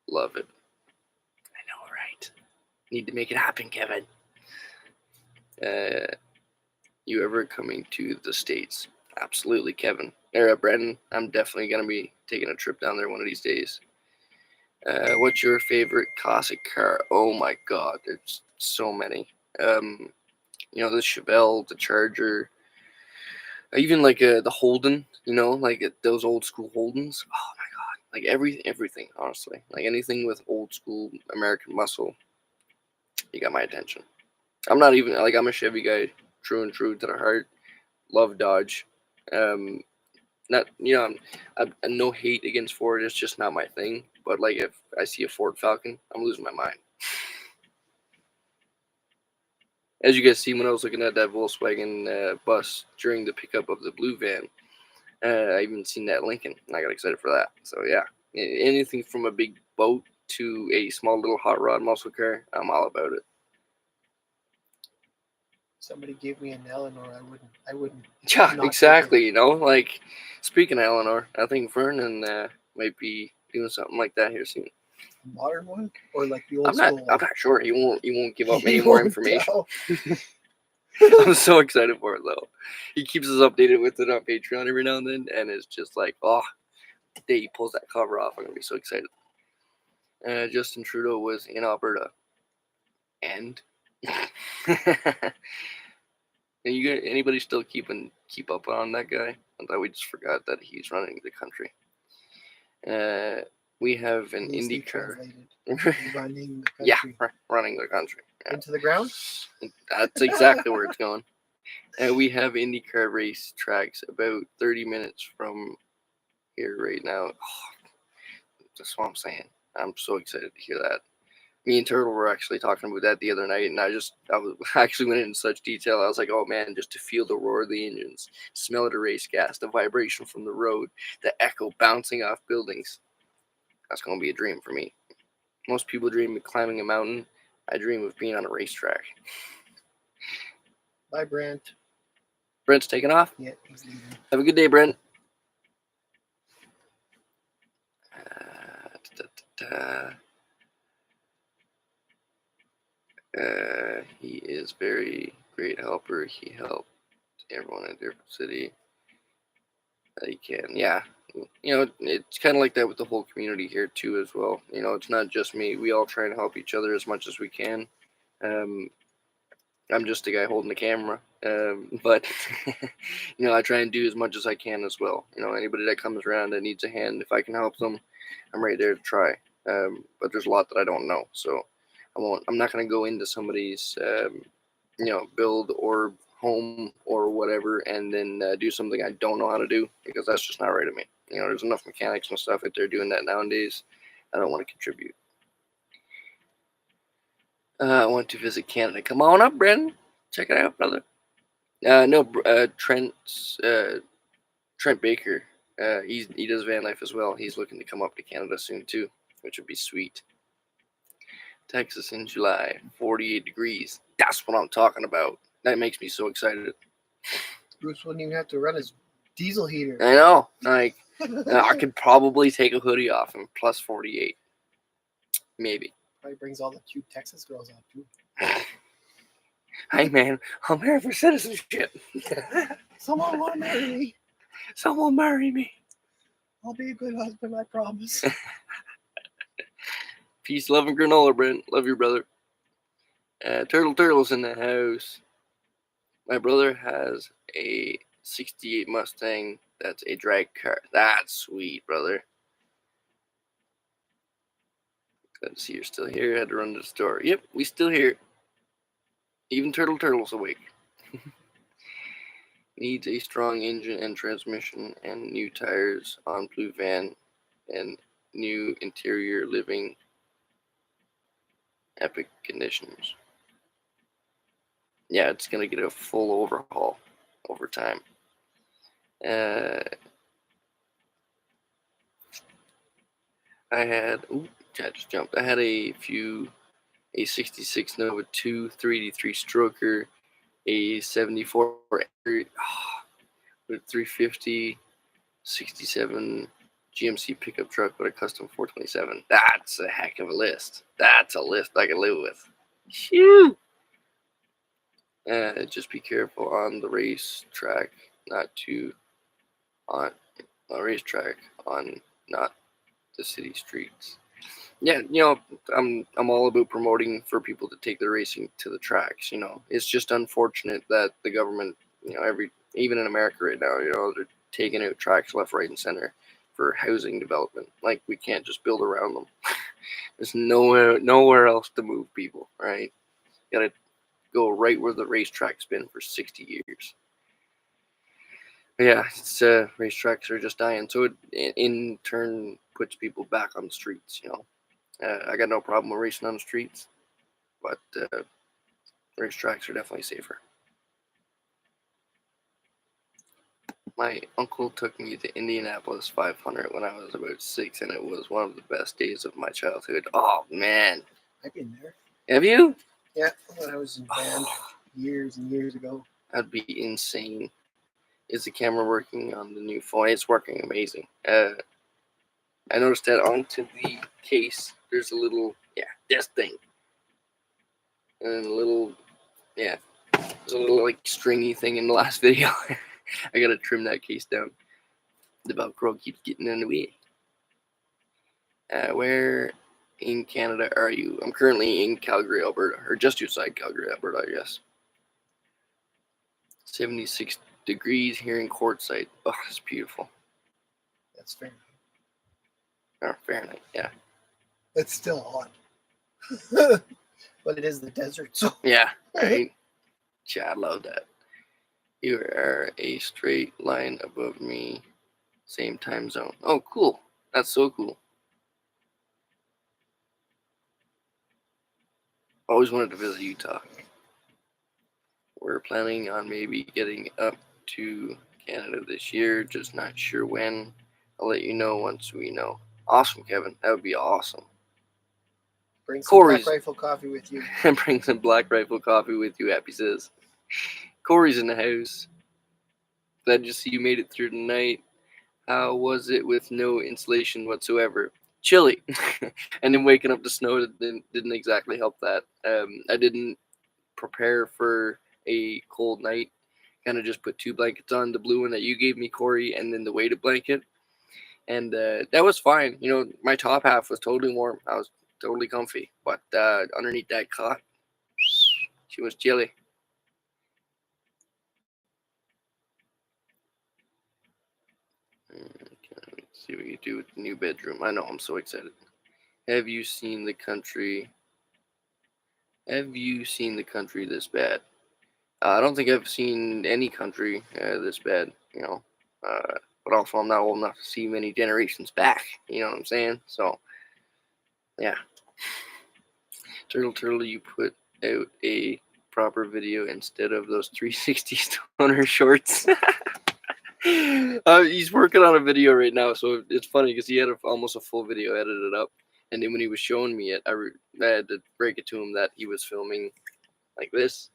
love it. I know, right? Need to make it happen, Kevin. You ever coming to the States? Absolutely, Kevin. Brendan, I'm definitely going to be taking a trip down there one of these days. What's your favorite classic car? Oh my god, there's so many. The Chevelle, the Charger, even like the Holden, like those old school Holdens. Oh my god, like everything, honestly. Like anything with old school American muscle, you got my attention. I'm not even, like, I'm a Chevy guy, true and true to the heart. Love Dodge. Not, I'm no hate against Ford. It's just not my thing. But like, if I see a Ford Falcon, I'm losing my mind. As you guys see, when I was looking at that Volkswagen bus during the pickup of the blue van, I even seen that Lincoln, and I got excited for that. So yeah, anything from a big boat to a small little hot rod muscle car, I'm all about it. Somebody gave me an Eleanor, I wouldn't. Yeah, not exactly. Like, speaking of Eleanor, I think Vernon might be doing something like that here soon. A modern one, or like the old I'm not. school. I'm not sure. He won't give up He any more won't information. tell. I'm so excited for it though. He keeps us updated with it on Patreon every now and then, and it's just like, oh, the day he pulls that cover off, I'm gonna be so excited. Justin Trudeau was in Alberta, and anybody still keep up on that guy? I thought we just forgot that he's running the country. We have an Loosely IndyCar. Running the Yeah, country. running the country. Yeah. Into the ground? That's exactly where it's going. We have IndyCar race tracks about 30 minutes from here right now. Oh, that's what I'm saying. I'm so excited to hear that. Me and Turtle were actually talking about that the other night, and I actually went into such detail. I was like, oh man, just to feel the roar of the engines, smell of the race gas, the vibration from the road, the echo bouncing off buildings. That's going to be a dream for me. Most people dream of climbing a mountain. I dream of being on a racetrack. Bye, Brent. Brent's taking off. Yeah, he's leaving. Have a good day, Brent. He is very great helper. He helped everyone in a different city that he can. Yeah, it's kind of like that with the whole community here too as well. It's not just me. We all try and help each other as much as we can. I'm just a guy holding the camera, but I try and do as much as I can as well. Anybody that comes around that needs a hand, if I can help them, I'm right there to try. But there's a lot that I don't know, so I'm not going to go into somebody's build or home or whatever and then do something I don't know how to do, because that's just not right of me. There's enough mechanics and stuff out there doing that nowadays. I don't want to contribute. I want to visit Canada. Come on up, Brendan. Check it out, brother. Trent Baker. He does van life as well. He's looking to come up to Canada soon too, which would be sweet. Texas in July, 48 degrees. That's what I'm talking about. That makes me so excited. Bruce wouldn't even have to run his diesel heater. I know. Like, I could probably take a hoodie off and plus 48. Maybe. Probably brings all the cute Texas girls out too. Hey man, I'm here for citizenship. Someone want to marry me? Someone marry me. I'll be a good husband, I promise. Peace, love, and granola, Brent. Love you, brother. Turtle's in the house. My brother has a 68 Mustang. That's a drag car. That's sweet, brother. Glad to see you're still here. Had to run to the store. Yep, we still here. Even Turtle's awake. Needs a strong engine and transmission and new tires on blue van and new interior living. Epic conditions. Yeah, it's gonna get a full overhaul over time. I had, chat just jumped. I had a 66 Nova 2 383 stroker, a 74 with 350, 67 GMC pickup truck with a custom 427. That's a heck of a list. That's a list I can live with. Phew! Just be careful on the racetrack, not on a racetrack, on not the city streets. Yeah, I'm all about promoting for people to take their racing to the tracks. It's just unfortunate that the government, even in America right now, they're taking out tracks left, right, and center for housing development. Like, we can't just build around them. There's nowhere else to move people, right? Gotta go right where the racetrack's been for 60 years. But yeah, racetracks are just dying, so it in turn puts people back on the streets. I got no problem with racing on the streets, but racetracks are definitely safer. My uncle took me to Indianapolis 500 when I was about 6, and it was one of the best days of my childhood. Oh man, I've been there. Have you? Yeah, when I was in band years and years ago. That'd be insane. Is the camera working on the new phone? It's working amazing. I noticed that onto the case, there's a little, this thing. And a little, there's a little like stringy thing in the last video. I gotta trim that case down. The Velcro keeps getting in the way. Where in Canada are you? I'm currently in Calgary, Alberta, or just outside Calgary, Alberta, I guess. 76 degrees here in Quartzsite. Oh, it's beautiful. That's Fahrenheit. Oh, Fahrenheit, yeah. It's still hot. But it is the desert, so. Yeah, right? Yeah, I love that. You are a straight line above me, same time zone. Oh, cool. That's so cool. Always wanted to visit Utah. We're planning on maybe getting up to Canada this year, just not sure when. I'll let you know once we know. Awesome, Kevin. That would be awesome. Bring some Corey's- Black Rifle coffee with you. And bring some Black Rifle coffee with you, Happy says. Corey's in the house. Glad to see you made it through the night. How was it with no insulation whatsoever? Chilly. And then waking up to snow didn't exactly help that. I didn't prepare for a cold night. Kind of just put 2 blankets on, the blue one that you gave me, Corey, and then the weighted blanket. And that was fine. My top half was totally warm. I was totally comfy. But underneath that cot, she was chilly. Okay, let's see what you do with the new bedroom. I know, I'm so excited. Have you seen the country this bad? I don't think I've seen any country this bad, but also I'm not old enough to see many generations back, you know what I'm saying? So, yeah. Turtle, you put out a proper video instead of those 360 stoner shorts. He's working on a video right now, so it's funny because he had almost a full video edited up. And then when he was showing me it, I had to break it to him that he was filming like this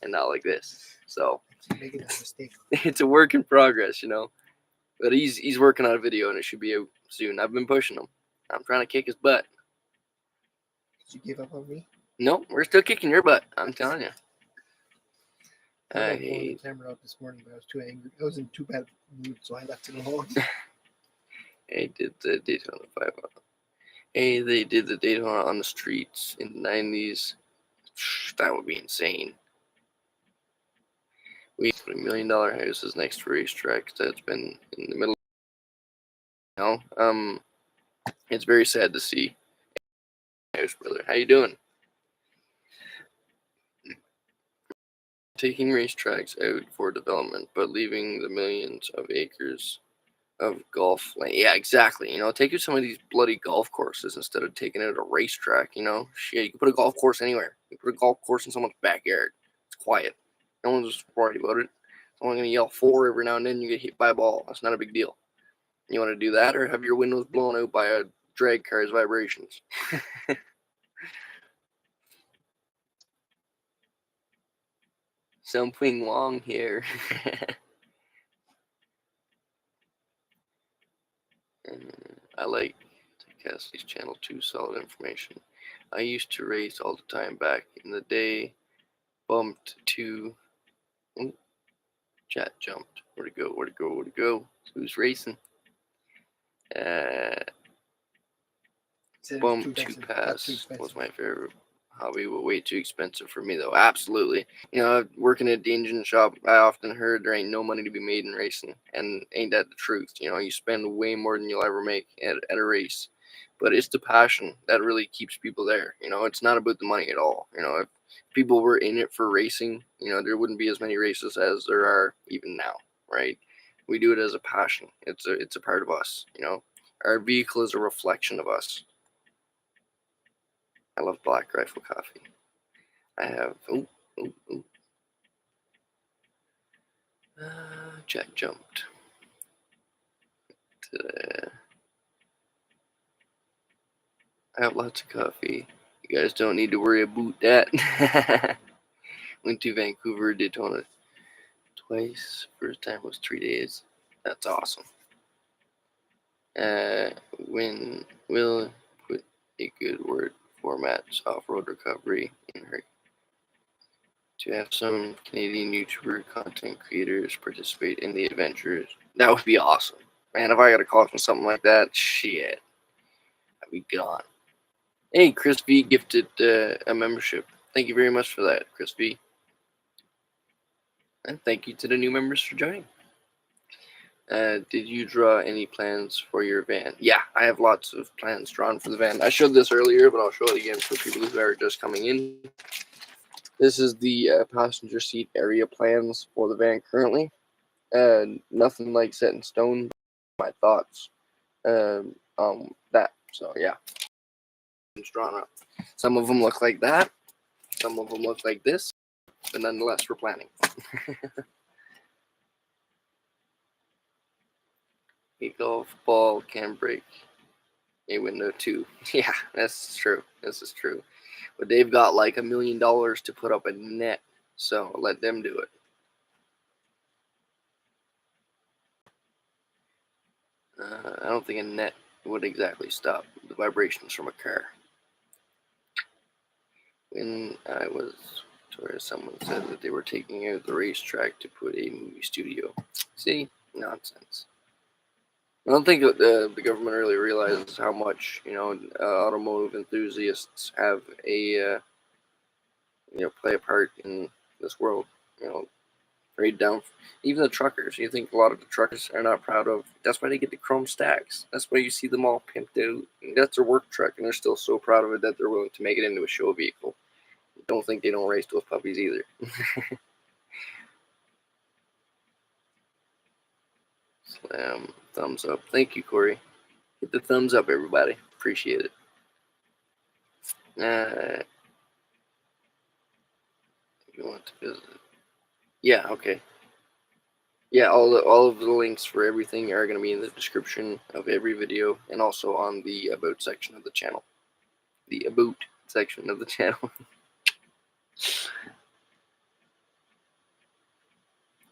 and not like this. So Making a mistake. it's a work in progress, But he's working on a video and it should be out soon. I've been pushing him. I'm trying to kick his butt. Did you give up on me? No, we're still kicking your butt. I'm telling you. I I was blowing the hate. camera out this morning, but I was too angry. I was in too bad a mood, so I left it alone. I did the Daytona 500. Hey, they did the Daytona on the streets in the 90s. That would be insane. We put $1 million houses next to racetracks that's been in the middle. It's very sad to see. House brother, how you doing? Taking racetracks out for development, but leaving the millions of acres of golf land. Yeah, exactly. Take some of these bloody golf courses instead of taking it at a racetrack. Shit, you can put a golf course anywhere. You can put a golf course in someone's backyard. It's quiet. No one's worried about it. Someone's gonna yell four every now and then. You get hit by a ball. That's not a big deal. You want to do that, or have your windows blown out by a drag car's vibrations? Something wrong here. I like Cassidy's channel too. Solid information. I used to race all the time back in the day. Bumped to. Ooh, chat jumped. Where'd it go? Where'd it go? Where'd it go? Who's racing? Bump to pass was my favorite hobby, but way too expensive for me though. Absolutely. Working at the engine shop, I often heard there ain't no money to be made in racing, and ain't that the truth? You spend way more than you'll ever make at a race, but it's the passion that really keeps people there. It's not about the money at all. If people were in it for racing, there wouldn't be as many races as there are even now, right? We do it as a passion. It's a part of us. Our vehicle is a reflection of us. I love Black Rifle coffee. I have. Chat jumped. I have lots of coffee. You guys don't need to worry about that. Went to Vancouver, Daytona twice. First time was 3 days. That's awesome. When will put a good word formats off-road recovery in her to have some Canadian YouTuber content creators participate in the adventures. That would be awesome. Man, if I got a call from something like that, shit, I'd be gone. Hey, Chris V gifted a membership. Thank you very much for that, Chris V. And thank you to the new members for joining. Did you draw any plans for your van? Yeah, I have lots of plans drawn for the van. I showed this earlier, but I'll show it again for people who are just coming in. This is the passenger seat area plans for the van currently. Nothing like set in stone. My thoughts on that. So yeah, it's drawn up. Some of them look like that. Some of them look like this. But nonetheless, we're planning. A golf ball can break a window too. Yeah, that's true. This is true. But they've got like $1 million to put up a net, so let them do it. I don't think a net would exactly stop the vibrations from a car. When I was Victoria, someone said that they were taking out the racetrack to put a movie studio. See? Nonsense. I don't think the government really realizes how much automotive enthusiasts have a play a part in this world. Right down, even the truckers. You think a lot of the truckers are not proud of. That's why they get the chrome stacks. That's why you see them all pimped out. That's their work truck, and they're still so proud of it that they're willing to make it into a show vehicle. Don't think they don't race those puppies either. Slam, thumbs up. Thank you, Corey. Hit the thumbs up, everybody. Appreciate it. If you want to visit. Yeah, okay. Yeah, all of the links for everything are going to be in the description of every video and also on the About section of the channel. The About section of the channel.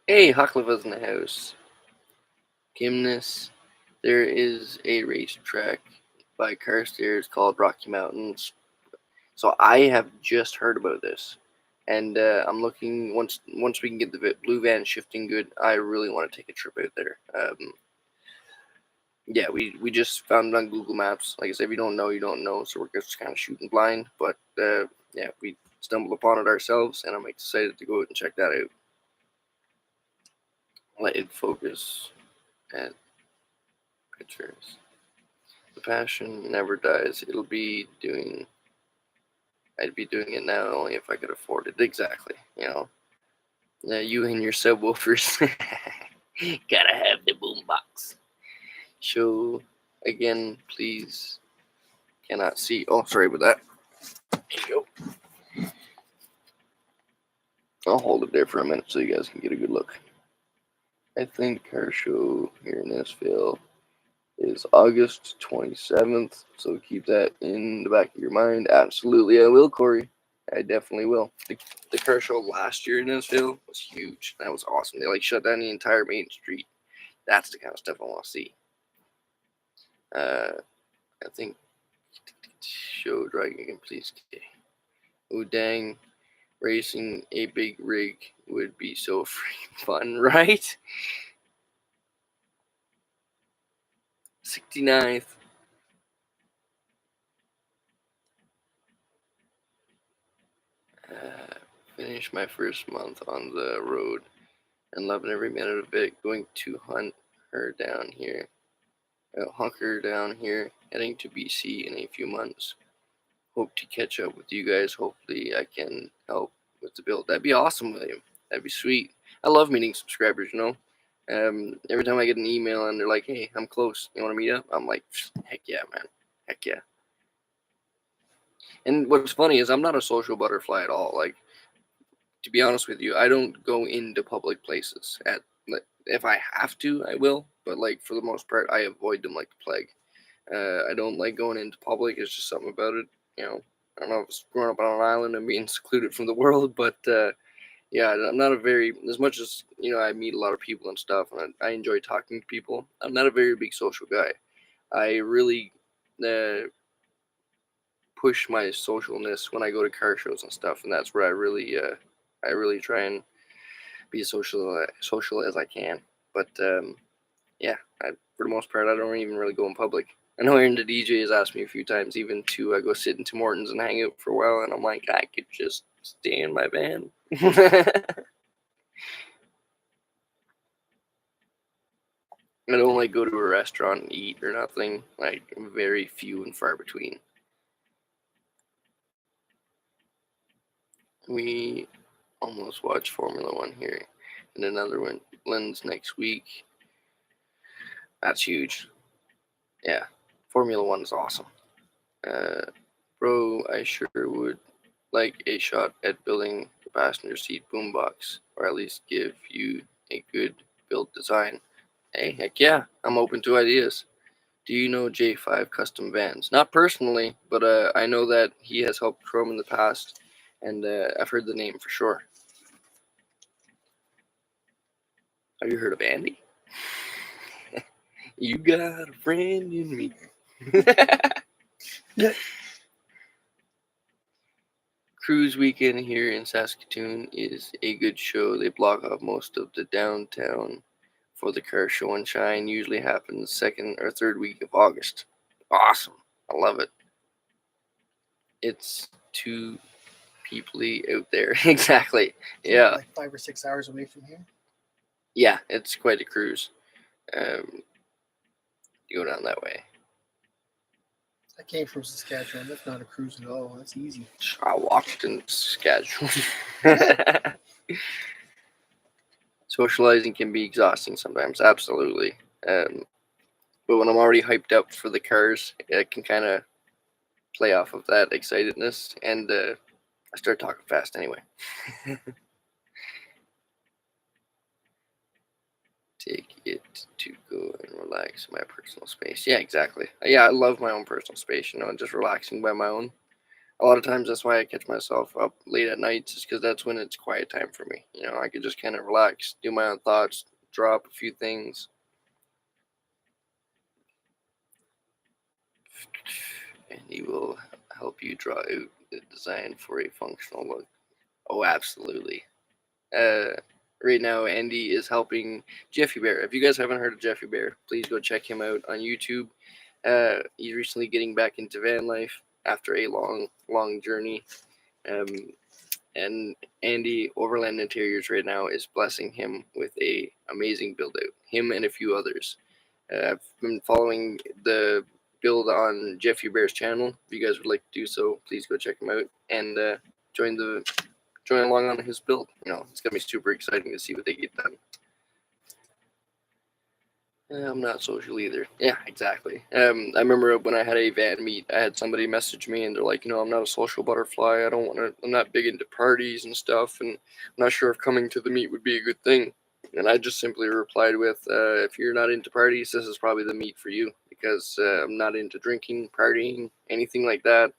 Hey, Huckleva's in the house. Gymnast. There is a racetrack by Carstairs called Rocky Mountains. So I have just heard about this. And I'm looking once we can get the blue van shifting good. I really want to take a trip out there. Yeah, we just found it on Google Maps. Like I said, if you don't know, you don't know. So we're just kind of shooting blind. But yeah, we stumbled upon it ourselves, and I'm excited to go out and check that out. Let it focus at pictures. The passion never dies. I'd be doing it now only if I could afford it. Exactly. You and your subwoofers. Gotta have the boombox. Show again, please. Cannot see. Oh, sorry about that. There you go. I'll hold it there for a minute so you guys can get a good look. I think our show here in Nashville is August 27th, so keep that in the back of your mind. Absolutely, I will, Corey. I definitely will. The car show last year in Nashville was huge. That was awesome. They shut down the entire main street. That's the kind of stuff I want to see. I think show dragging, please. Oh dang, racing a big rig would be so freaking fun, right? 69th. Finished my first month on the road and loving every minute of it. Going to hunker down here, heading to BC in a few months. Hope to catch up with you guys. Hopefully I can help with the build. That'd be awesome, William. That'd be sweet. I love meeting subscribers, every time I get an email and they're like, hey, I'm close, you want to meet up? I'm like, heck yeah, man. Heck yeah. And what's funny is I'm not a social butterfly at all. To be honest with you, I don't go into public places. If I have to, I will. But for the most part, I avoid them like the plague. I don't like going into public. It's just something about it. I don't know if it's growing up on an island and being secluded from the world, but yeah, I'm not as much as I meet a lot of people and stuff, and I enjoy talking to people. I'm not a very big social guy. I really push my socialness when I go to car shows and stuff, and that's where I really try and be as social as I can. But yeah, for the most part, I don't even really go in public. I know Aaron the DJ has asked me a few times even to go sit in Tim Hortons and hang out for a while, and I'm like, I could just stay in my van. I don't go to a restaurant and eat or nothing. Very few and far between. We almost watched Formula One here, and another one lens next week. That's huge. Yeah, Formula One is awesome. Bro, I sure would like a shot at building the passenger seat boombox, or at least give you a good build design. Hey, heck yeah, I'm open to ideas. Do you know J5 Custom Vans? Not personally, but I know that he has helped Chrome in the past, and I've heard the name for sure. Have you heard of Andy? You got a friend in me. Cruise weekend here in Saskatoon is a good show. They block off most of the downtown for the car show and shine. Usually happens second or third week of August. Awesome. I love it. It's too peoply out there. Exactly. Yeah. Like 5 or 6 hours away from here. Yeah, it's quite a cruise. You go down that way. I came from Saskatchewan. That's not a cruise at all. That's easy. I walked in Saskatchewan. Socializing can be exhausting sometimes, absolutely. But when I'm already hyped up for the cars, it can kind of play off of that excitedness, and I start talking fast anyway. Take it to go and relax my personal space. Yeah, exactly. Yeah, I love my own personal space, just relaxing by my own. A lot of times that's why I catch myself up late at night, just because that's when it's quiet time for me. I could just kind of relax, do my own thoughts, drop a few things. And he will help you draw out the design for a functional look. Oh, absolutely. Uh, right now, Andy is helping Jeffy Bear. If you guys haven't heard of Jeffy Bear, please go check him out on YouTube. He's recently getting back into van life after a long journey. Um, and Andy Overland Interiors right now is blessing him with a amazing build out. Him and a few others. I've been following the build on Jeffy Bear's channel. If you guys would like to do so, please go check him out and join along on his build. It's gonna be super exciting to see what they get done. I'm not social either. Yeah, exactly. I remember when I had a van meet, I had somebody message me and they're like, I'm not a social butterfly. I don't want to. I'm not big into parties and stuff, and I'm not sure if coming to the meet would be a good thing. And I just simply replied with, if you're not into parties, this is probably the meet for you because I'm not into drinking, partying, anything like that.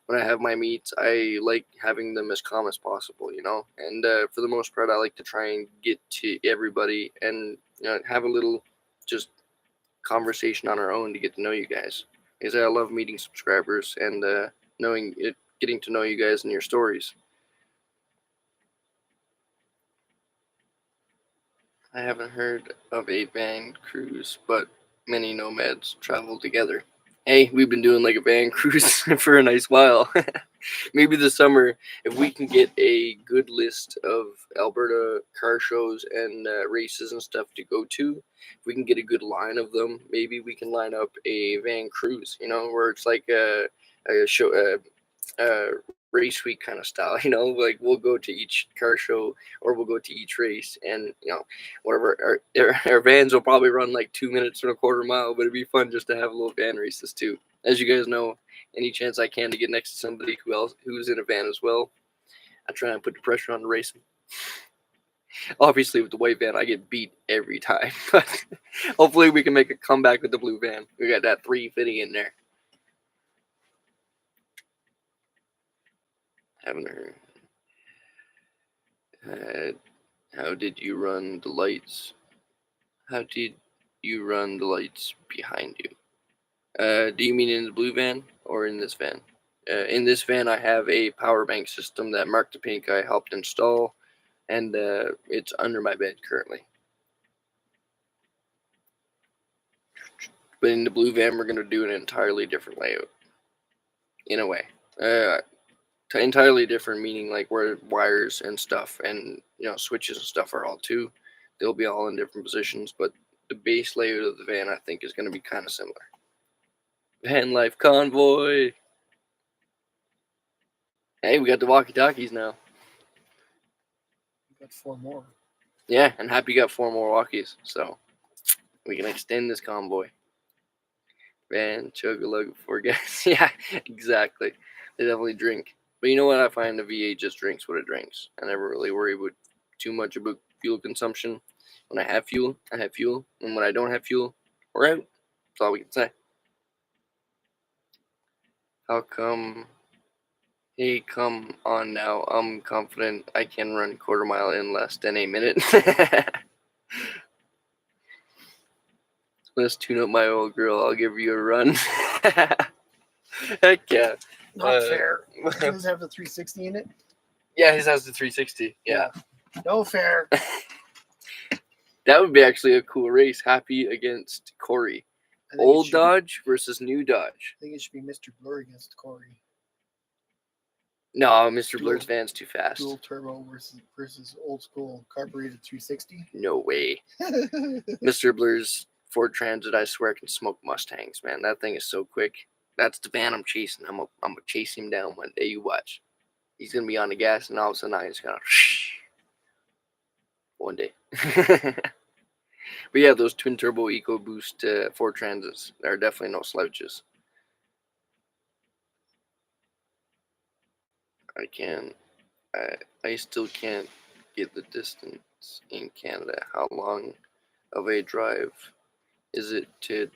When I have my meets, I like having them as calm as possible, And for the most part, I like to try and get to everybody and have a little just conversation on our own to get to know you guys. Because I love meeting subscribers and getting to know you guys and your stories. I haven't heard of a van cruise, but many nomads travel together. Hey, we've been doing like a van cruise for a nice while. Maybe this summer, if we can get a good list of Alberta car shows and races and stuff to go to, if we can get a good line of them, maybe we can line up a van cruise, where it's like a show, race week kind of style, like we'll go to each car show or we'll go to each race and, whatever. Our vans will probably run like 2 minutes and a quarter mile, but it'd be fun just to have a little van races too. As you guys know, any chance I can to get next to somebody who's in a van as well, I try and put the pressure on to race them. Obviously, with the white van, I get beat every time, but hopefully we can make a comeback with the blue van. We got that 3 fitting in there. Haven't heard. How did you run the lights? How did you run the lights behind you? Do you mean in the blue van or in this van? In this van, I have a power bank system that Mark the Pink Guy helped install, and it's under my bed currently. But in the blue van, we're going to do an entirely different layout. In a way. Entirely different, meaning like where wires and stuff and switches and stuff are all too. They'll be all in different positions, but the base layout of the van I think is going to be kind of similar. Van life convoy. Hey, we got the walkie-talkies now. We got 4 more. Yeah, and Happy got 4 more walkies, so we can extend this convoy. Van chug-a-lug before gas. Yeah, exactly. They definitely drink. But you know what? I find the V8 just drinks what it drinks. I never really worry too much about fuel consumption. When I have fuel, I have fuel. And when I don't have fuel, we're out. That's all we can say. How come? Hey, come on now. I'm confident I can run quarter mile in less than a minute. Let's tune up my old girl. I'll give you a run. Heck yeah. Not fair. Does it have the 360 in it? Yeah, his has the 360. Yeah. No fair. That would be actually a cool race. Happy against Corey. Old Dodge versus new Dodge. I think it should be Mr. Blur against Corey. No, Mr. Blur's van's too fast. Dual turbo versus old school carbureted 360. No way. Mr. Blur's Ford Transit, I swear, can smoke Mustangs, man. That thing is so quick. That's the van I'm chasing. I'm gonna chase him down one day. You watch. He's gonna be on the gas, and all of a sudden, he's gonna one day. But yeah, those twin turbo EcoBoost Ford Transits are definitely no slouches. I still can't get the distance in Canada. How long of a drive is it to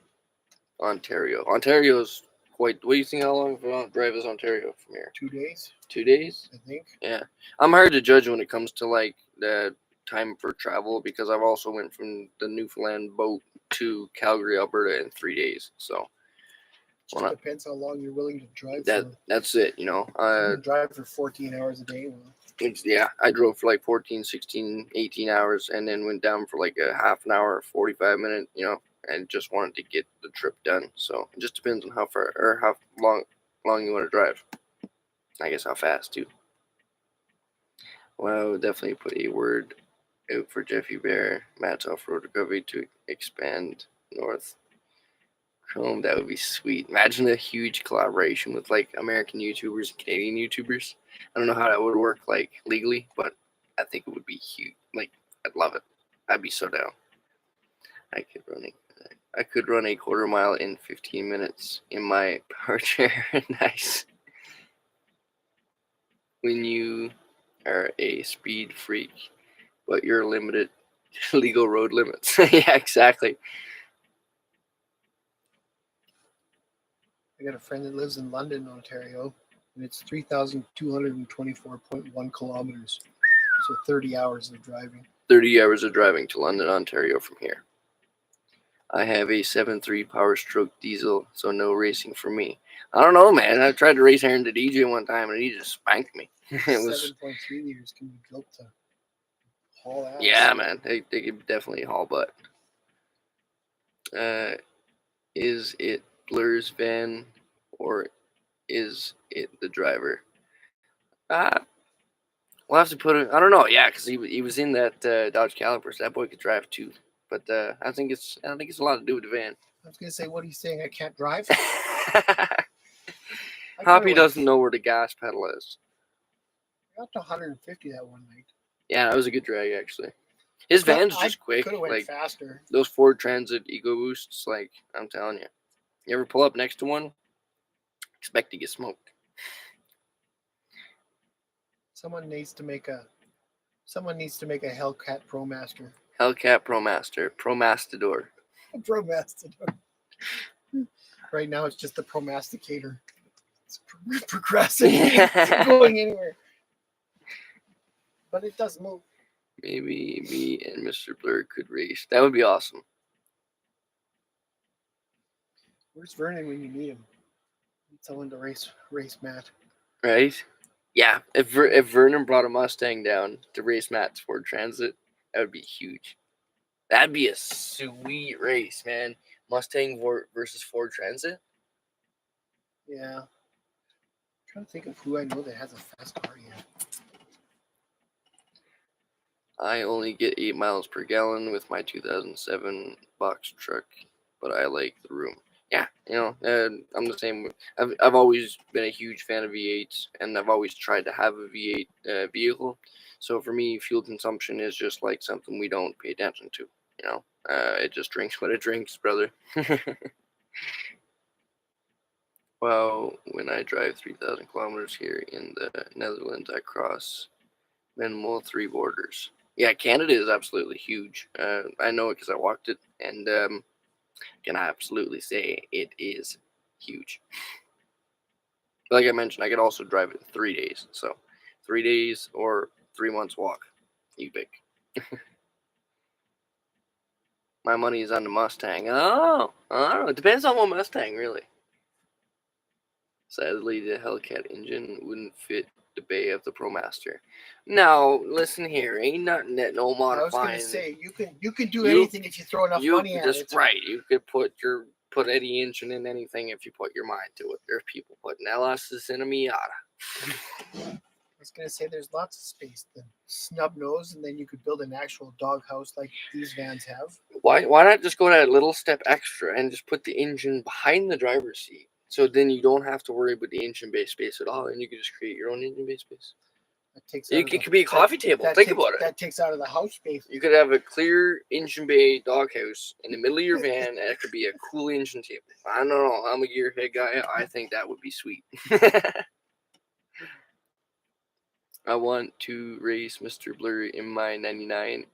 Ontario? Ontario's quite. What do you think? How long of a drive is Ontario from here? 2 days. 2 days? I think. Yeah, I'm hard to judge when it comes to like the time for travel because I've also went from the Newfoundland boat to Calgary, Alberta in 3 days. So it depends how long you're willing to drive. That's it. you can drive for 14 hours a day. Well, Yeah, I drove for like 14, 16, 18 hours and then went down for like a half an hour, 45 minute, and just wanted to get the trip done. So it just depends on how far or how long you want to drive. I guess how fast too. Well, I would definitely put a word out for Jeffy Bear, Matt's off-road recovery to expand north. Chrome, that would be sweet. Imagine a huge collaboration with like American YouTubers and Canadian YouTubers. I don't know how that would work like legally, but I think it would be huge. Like, I'd love it. I'd be so down. I could run a quarter mile in 15 minutes in my power chair. Nice. When you are a speed freak, but you're limited to legal road limits. Yeah, exactly. I got a friend that lives in London, Ontario, and it's 3,224.1 kilometers. So 30 hours of driving. 30 hours of driving to London, Ontario from here. I have a 7.3 Power Stroke diesel, so no racing for me. I don't know, man. I tried to race Aaron the DJ one time, and he just spanked me. It was 7.3 liters can be built to haul ass. Yeah, man. They could definitely haul butt. Is it Blur's van, or is it the driver? We'll have to put it. I don't know. Yeah, because he was in that Dodge Caliber, so that boy could drive too. But I don't think it's a lot to do with the van. I was gonna say, what are you saying? I can't drive? Hoppy doesn't know where the gas pedal is. I got to 150 that one night. Yeah, that was a good drag actually. His van's just quick. Could have went like faster. Those Ford Transit Ego Boosts, like I'm telling you. You ever pull up next to one, expect to get smoked. Someone needs to make a Hellcat ProMaster. Hellcat ProMaster, ProMastador. ProMastador. Right now it's just the ProMasticator. It's procrastinating. It's going anywhere. But it does move. Maybe me and Mr. Blur could race. That would be awesome. Where's Vernon when you need him? Need someone to race Matt. Right? Yeah. If Vernon brought a Mustang down to race Matt's Ford Transit, that would be huge. That'd be a sweet race, man. Mustang versus Ford Transit. Yeah. I'm trying to think of who I know that has a fast car yet. I only get 8 miles per gallon with my 2007 box truck, but I like the room. Yeah, I'm the same. I've always been a huge fan of V8s, and I've always tried to have a V8 vehicle. So for me, fuel consumption is just like something we don't pay attention to. It just drinks what it drinks, brother. Well, when I drive 3,000 kilometers here in the Netherlands, I cross minimal 3 borders. Yeah, Canada is absolutely huge. I know it because I walked it, and can absolutely say it is huge. Like I mentioned, I could also drive it in 3 days. So 3 days or 3 months walk. You pick. My money is on the Mustang. Oh, I don't know. It depends on what Mustang, really. Sadly, the Hellcat engine wouldn't fit the bay of the ProMaster. Now, listen here. Ain't nothing that no modifying. I was gonna say you can do anything if you throw enough money at it. Right. You could put any engine in anything if you put your mind to it. There's people putting LS's in a Miata. I was gonna say there's lots of space. The snub nose, and then you could build an actual doghouse like these vans have. Why not just go that little step extra and just put the engine behind the driver's seat? So then you don't have to worry about the engine bay space at all, and you can just create your own engine bay space. It could be a coffee table. Think about it. That takes out of the house space. You could have a clear engine bay doghouse in the middle of your van, and it could be a cool engine table. I don't know. I'm a gearhead guy. I think that would be sweet. I want to race Mr. Blur in my 99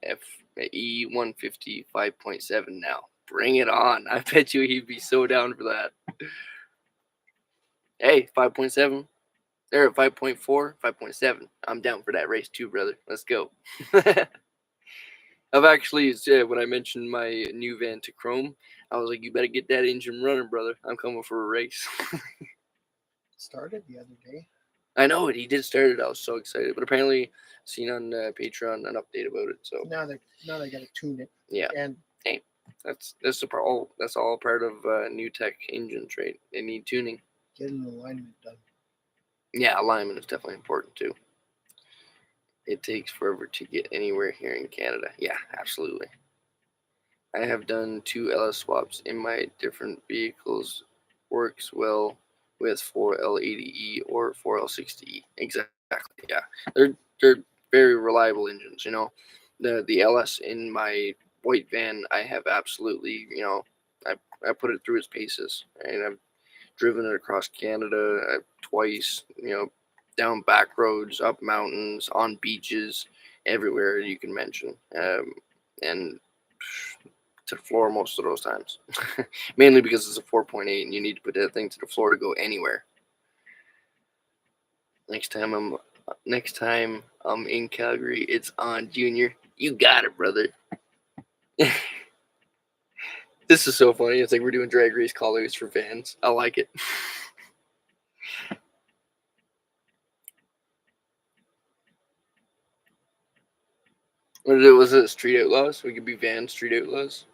E150 5.7 now. Bring it on. I bet you he'd be so down for that. Hey, 5.7. They're at 5.4, 5.7. I'm down for that race too, brother. Let's go. I've actually, when I mentioned my new van to Chrome, I was like, you better get that engine running, brother. I'm coming for a race. Started the other day. I know it. He did start it. I was so excited, but apparently seen on Patreon an update about it. So Now they got to tune it, yeah, and hey, that's all part of new tech engines, right? They need tuning. getting the alignment done. Yeah, alignment is definitely important too. It takes forever to get anywhere here in Canada. Yeah, absolutely. I have done 2 LS swaps in my different vehicles. Works well with 4L80E or 4L60E. Exactly. Yeah, they're very reliable engines. The LS in my white van, I have absolutely I put it through its paces, and I've driven it across Canada twice. Down back roads, up mountains, on beaches, everywhere you can mention, and to the floor most of those times. Mainly because it's a 4.8 and you need to put that thing to the floor to go anywhere. Next time I'm in Calgary, it's on, Junior. You got it, brother. This is so funny. It's like we're doing drag race call-outs for fans. I like it. Was it Street Outlaws? We could be van Street Outlaws.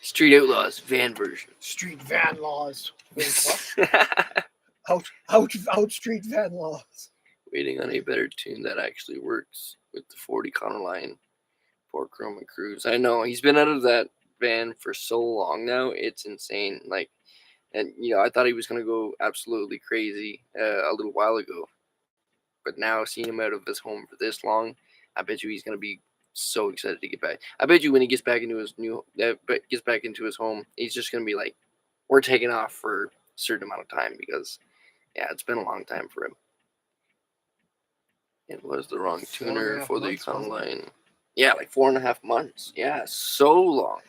Street Outlaws van version. Street van laws. Wait, what? out street van laws. Waiting on a better tune that actually works with the 40 Econoline for Chroma Cruise. I know he's been out of that van for so long now. It's insane. And I thought he was gonna go absolutely crazy a little while ago, but now seeing him out of his home for this long, I bet you he's gonna be so excited to get back. I bet you when he gets back into his home, he's just gonna be like, "We're taking off for a certain amount of time," because yeah, it's been a long time for him. It was the wrong tuner for the Econoline. Yeah, like 4.5 months. Yeah, so long.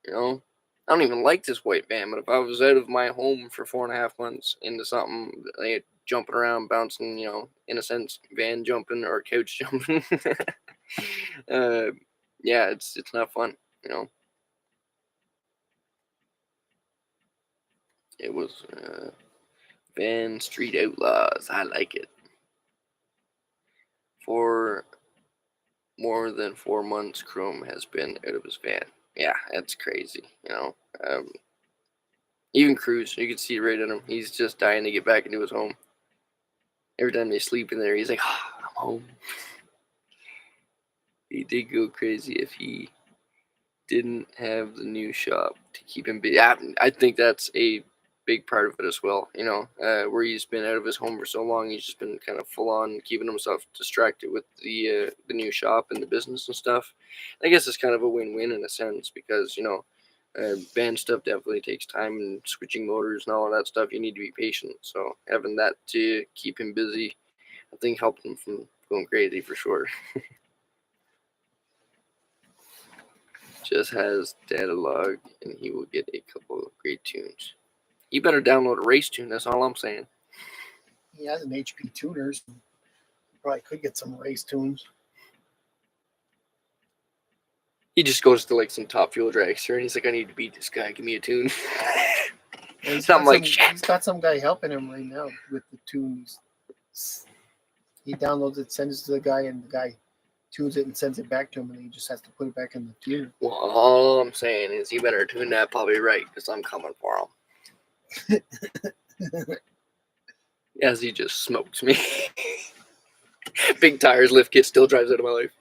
I don't even like this white van, but if I was out of my home for 4.5 months into something like jumping around, bouncing, in a sense, van jumping or couch jumping, yeah, it's not fun. It was Van Street Outlaws. I like it. For more than 4 months, Chrome has been out of his van. Yeah, that's crazy. Even Cruz, you can see it right in him. He's just dying to get back into his home. Every time they sleep in there, he's like, oh, I'm home. He did go crazy if he didn't have the new shop to keep him busy. I think that's a big part of it as well. Where he's been out of his home for so long, he's just been kind of full on keeping himself distracted with the new shop and the business and stuff. I guess it's kind of a win-win in a sense because band stuff definitely takes time, and switching motors and all of that stuff. You need to be patient. So having that to keep him busy, I think helped him from going crazy for sure. Just has data log, and he will get a couple of great tunes. You better download a race tune. That's all I'm saying. He has an HP tuner, so probably could get some race tunes. He just goes to like some Top Fuel dragster, and he's like, "I need to beat this guy. Give me a tune." Well, So I'm like, he's got some guy helping him right now with the tunes. He downloads it, sends it to the guy, and the guy tunes it and sends it back to him, and he just has to put it back in the tuner. well, all I'm saying is you better tune that probably right, because I'm coming for him. As he just smokes me. Big tires, lift kit, still drives out of my life.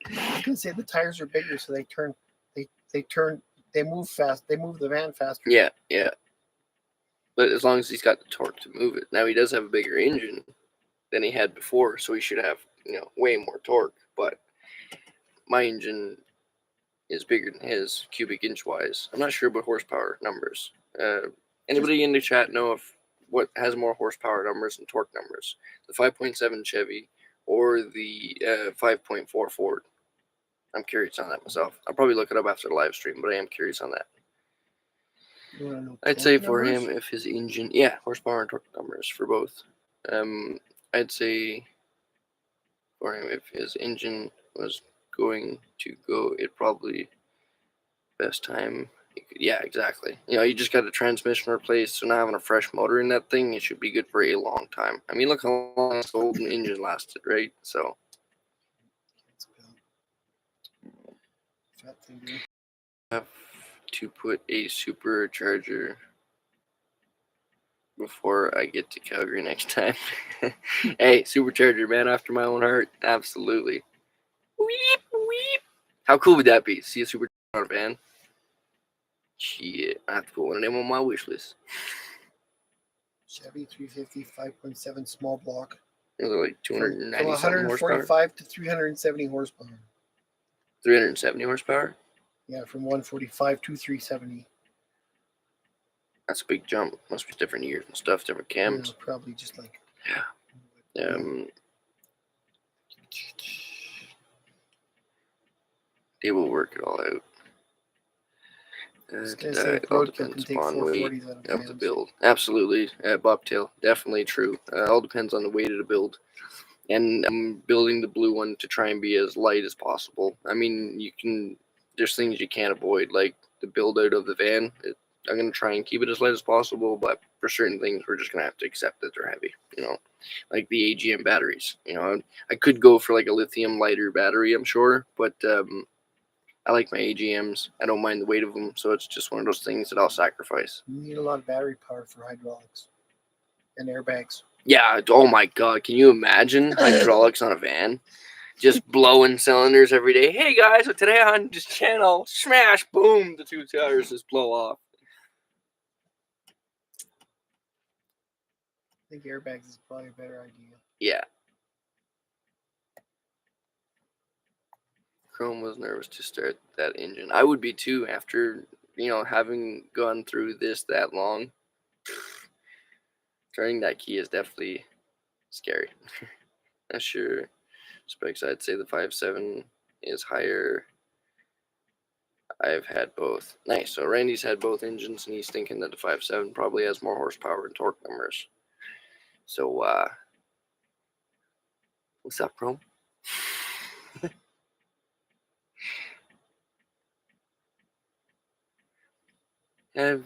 I can say the tires are bigger, so they move fast. They move the van faster. Yeah. But as long as he's got the torque to move it. Now he does have a bigger engine than he had before, so he should have, way more torque. But my engine is bigger than his, cubic inch wise. I'm not sure about horsepower numbers. Anybody in the chat know if what has more horsepower numbers and torque numbers? The 5.7 Chevy or the 5.4 Ford? I'm curious on that myself. I'll probably look it up after the live stream, but I am curious on that. You want to know I'd say torque for numbers? him, if his engine, yeah, horsepower and torque numbers for both. I'd say for him, if his engine was going to go, it probably best time Yeah, exactly. You just got a transmission replaced, so now having a fresh motor in that thing, it should be good for a long time. I mean, look how long this old engine lasted, right? So It's built. Fat thing, dude. I have to put a supercharger before I get to Calgary next time. Hey, supercharger, man, after my own heart. Absolutely. Weep, weep. How cool would that be? See a supercharger on a van? Shit, I have to put one of them on my wish list. Chevy 350 5.7 small block. Those are like From 290 something horsepower. 145 to 370 horsepower. 370 horsepower? Yeah, from 145 to 370. That's a big jump. Must be different years and stuff, different cams. Probably just like. Yeah. They will work it all out. It all depends upon weight of the build. Absolutely, bobtail, definitely true. All depends on the weight of the build, and I'm building the blue one to try and be as light as possible. I mean, there's things you can't avoid, like the build out of the van. I'm gonna try and keep it as light as possible, but for certain things, we're just gonna have to accept that they're heavy. Like the AGM batteries. I could go for like a lithium lighter battery, I'm sure, but I like my AGMs. I don't mind the weight of them, so it's just one of those things that I'll sacrifice. You need a lot of battery power for hydraulics and airbags. Yeah, oh my god, can you imagine hydraulics on a van? Just blowing cylinders every day. Hey guys, so today on this channel, smash, boom, the two tires just blow off. I think airbags is probably a better idea. Yeah. Chrome was nervous to start that engine. I would be too after, having gone through this that long. Turning that key is definitely scary. Not sure specs. I'd say the 5.7 is higher. I've had both. Nice. So Randy's had both engines, and he's thinking that the 5.7 probably has more horsepower and torque numbers. So, what's up, Chrome? have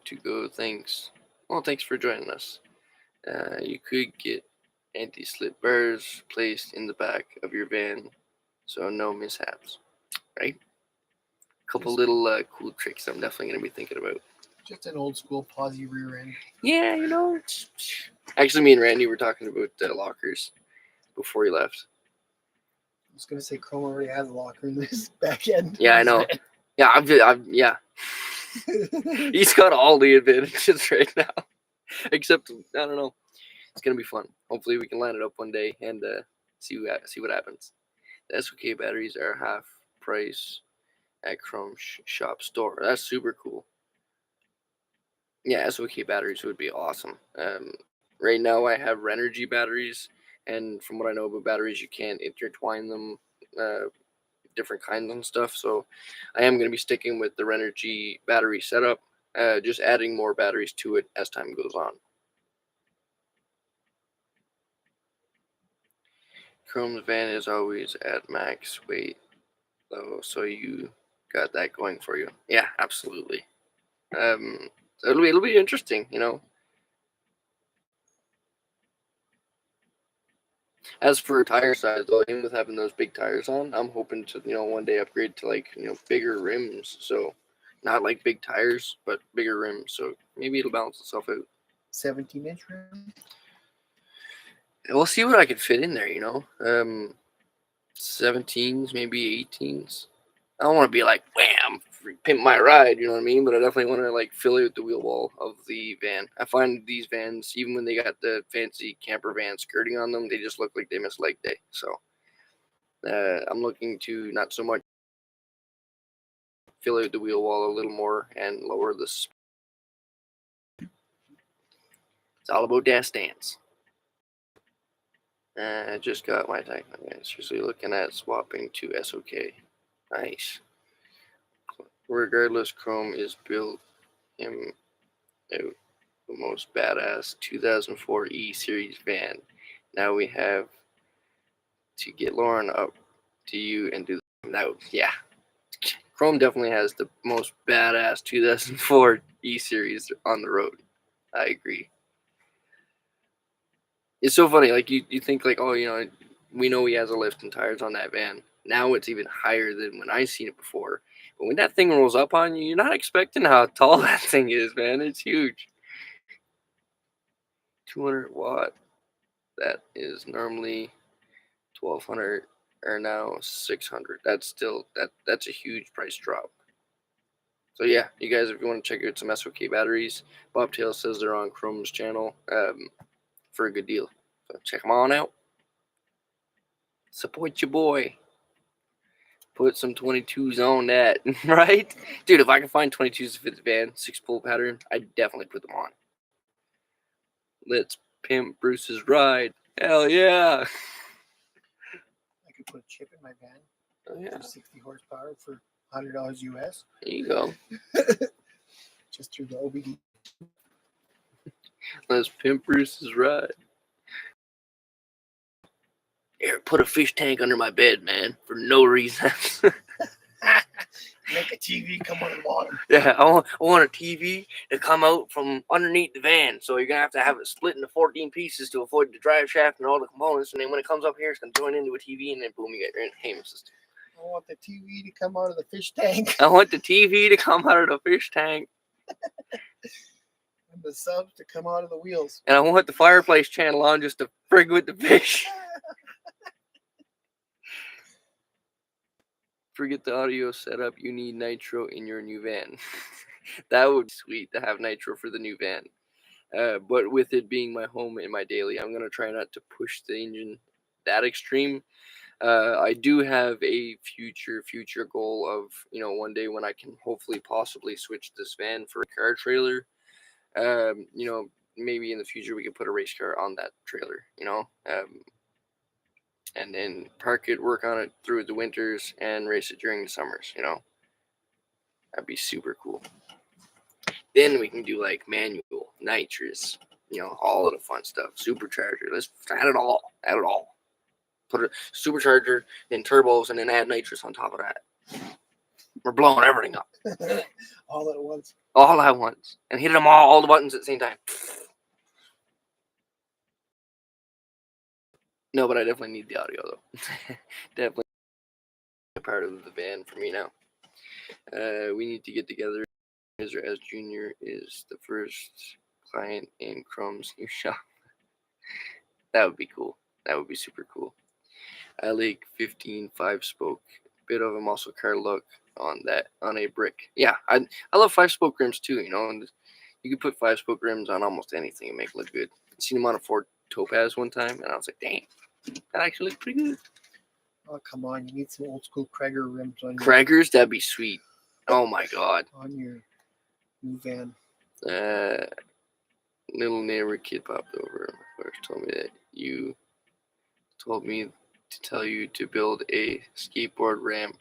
to go. Thanks. Well, thanks for joining us. You could get anti-slip bars placed in the back of your van, so no mishaps. Right? A couple little cool tricks I'm definitely going to be thinking about. Just an old school posi rear end. Yeah, Actually, me and Randy were talking about lockers before he left. I was gonna say Chrome already has a locker in this back end. Yeah, I know. Yeah, yeah. He's got all the advantages right now. Except, I don't know. It's gonna be fun. Hopefully, we can line it up one day and see what happens. The SOK batteries are half price at Chrome shop store. That's super cool. Yeah, SOK batteries would be awesome. Right now, I have Renergy batteries, and from what I know about batteries, you can't intertwine them, different kinds and stuff. So, I am going to be sticking with the Renergy battery setup, just adding more batteries to it as time goes on. Chrome's van is always at max weight, though, so you got that going for you. Yeah, absolutely. It'll be interesting, As for tire size, though, even with having those big tires on, I'm hoping to, one day upgrade to like, bigger rims. So, not like big tires, but bigger rims. So maybe it'll balance itself out. 17-inch rim. We'll see what I can fit in there. 17s, maybe 18s. I don't want to be like, wham, pimp my ride, you know what I mean? But I definitely want to like fill out the wheel wall of the van. I find these vans, even when they got the fancy camper van skirting on them, they just look like they miss leg day. So I'm looking to not so much fill out the wheel wall a little more and lower the speed. It's all about that stance. I just got my tag. I'm seriously looking at swapping to SOK. Nice. Regardless, Chrome is built him out the most badass 2004 E Series van. Now we have to get Lauren up to you and do that. Yeah. Chrome definitely has the most badass 2004 E series on the road. I agree. It's so funny. Like you think like, oh, we know he has a lift and tires on that van. Now it's even higher than when I seen it before. But when that thing rolls up on you, you're not expecting how tall that thing is, man. It's huge. 200 watt. That is normally 1200 or now 600. That's that's a huge price drop. So yeah, you guys, if you want to check out some SOK batteries, Bobtail says they're on Chrome's channel for a good deal. So check them on out. Support your boy. Put some 22s on that, right? Dude, if I can find 22s to fit the van, 6-pull pattern, I'd definitely put them on. Let's pimp Bruce's ride. Hell yeah. I could put a chip in my van. Oh yeah. 60 horsepower for $100 US. There you go. Just through the OBD. Let's pimp Bruce's ride. Here, put a fish tank under my bed, man, for no reason. Make a TV come on the bottom. Yeah, I want a TV to come out from underneath the van, so you're going to have it split into 14 pieces to avoid the drive shaft and all the components, and then when it comes up here, it's going to join into a TV, and then boom, you get your entertainment system. I want the TV to come out of the fish tank. I want the TV to come out of the fish tank. And the subs to come out of the wheels. And I want the fireplace channel on just to frig with the fish. Forget the audio setup. You need nitro in your new van. That would be sweet to have nitro for the new van. But with it being my home and my daily, I'm going to try not to push the engine that extreme. I do have a future goal of, one day when I can hopefully possibly switch this van for a car trailer. Maybe in the future we could put a race car on that trailer, and then park it, work on it through the winters, and race it during the summers, That'd be super cool. Then we can do like manual, nitrous, all of the fun stuff. Supercharger. Let's add it all. Put a supercharger, then turbos, and then add nitrous on top of that. We're blowing everything up. All at once. All at once. And hitting them all the buttons at the same time. No, but I definitely need the audio, though. Definitely a part of the van for me now. We need to get together. Mr. S. Jr. is the first client in Chrome's new shop. That would be cool. That would be super cool. I like 15 5-spoke. Bit of a muscle car look on a brick. Yeah, I love 5-spoke rims too, and you could put 5-spoke rims on almost anything and make it look good. I seen them on a Ford Topaz one time, and I was like, dang, that actually looks pretty good. Oh, come on. You need some old school Krager rims on your, Krager's, that'd be sweet. Oh my god. on your new van. Little neighbor kid popped over. First told me that you told me to tell you to build a skateboard ramp.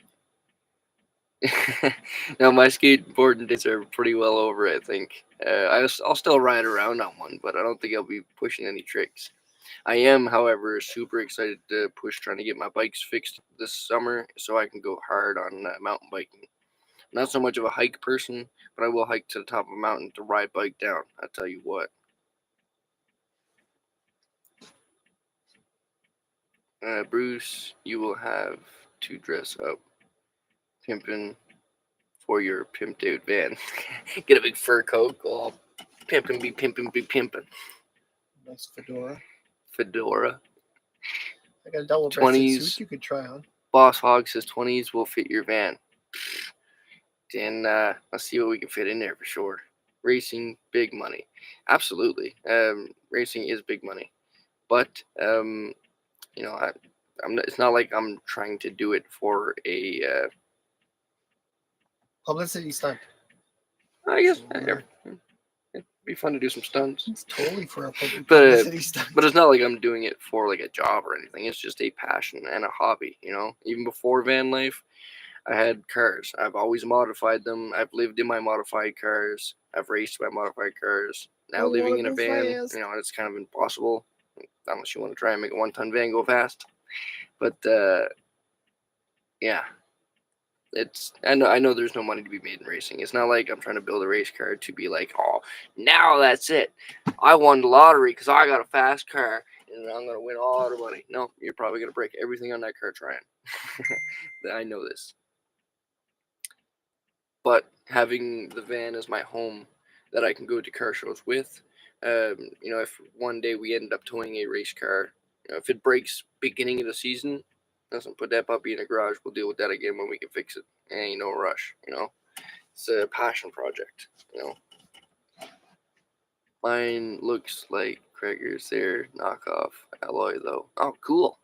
Now my skateboarding days are pretty well over, I think. I'll still ride around on one, but I don't think I'll be pushing any tricks. I am, however, super excited to push trying to get my bikes fixed this summer so I can go hard on mountain biking. Not so much of a hike person, but I will hike to the top of a mountain to ride bike down. I'll tell you what. Bruce, you will have to dress up pimping for your pimped out van. Get a big fur coat, go all pimping, be pimping. Nice fedora. Fedora. I got a double-breasted 20s. suit you could try on. Boss Hog says 20s will fit your van. Then let's see what we can fit in there for sure. Racing, big money. Absolutely. Racing is big money. But, it's not like I'm trying to do it for a... Publicity stunt. I guess it'd be fun to do some stunts. It's totally for a publicity stunt. But it's not like I'm doing it for like a job or anything. It's just a passion and a hobby, Even before van life, I had cars. I've always modified them. I've lived in my modified cars. I've raced my modified cars. Now living in a van, it's kind of impossible unless you want to try and make a 1-ton van go fast. But yeah, I know there's no money to be made in racing. It's not like I'm trying to build a race car to be like, oh, now that's it. I won the lottery because I got a fast car and I'm gonna win all the money. No, you're probably gonna break everything on that car trying. I know this. But having the van as my home that I can go to car shows with, if one day we end up towing a race car, if it breaks beginning of the season, doesn't put that puppy in the garage. We'll deal with that again when we can fix it. Ain't no rush, It's a passion project, Mine looks like Krager's their knockoff alloy, though. Oh, cool.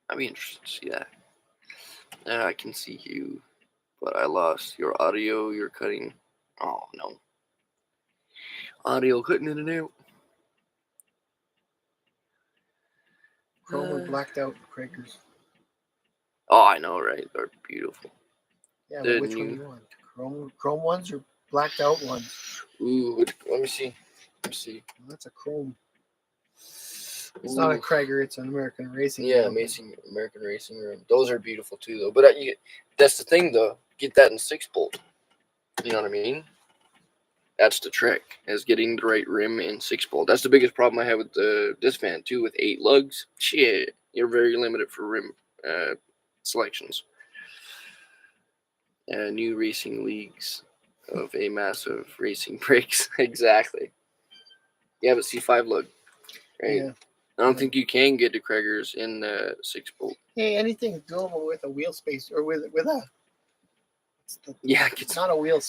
I'd be interested to see that. I can see you, but I lost your audio. You're cutting. Oh, no. Audio cutting in and out. Chrome or blacked out Craigers. Oh, I know, right? They're beautiful. Yeah, but which one do you want? Chrome ones or blacked out ones? Ooh, let me see. Well, that's a chrome. It's not a Krieger, it's an American Racing. Yeah, amazing American Racing Rim. Those are beautiful too, though. But that's the thing, though. Get that in 6-bolt. You know what I mean? That's the trick, is getting the right rim in 6-bolt. That's the biggest problem I have with this van too. With 8 lugs, shit, you're very limited for rim selections. New racing leagues of a massive racing brakes. Exactly. Yeah, but C5 lug, right? Yeah. I don't think you can get to Krager's in the 6-bolt. Hey, anything doable with a wheel space or with a. It's not a wheel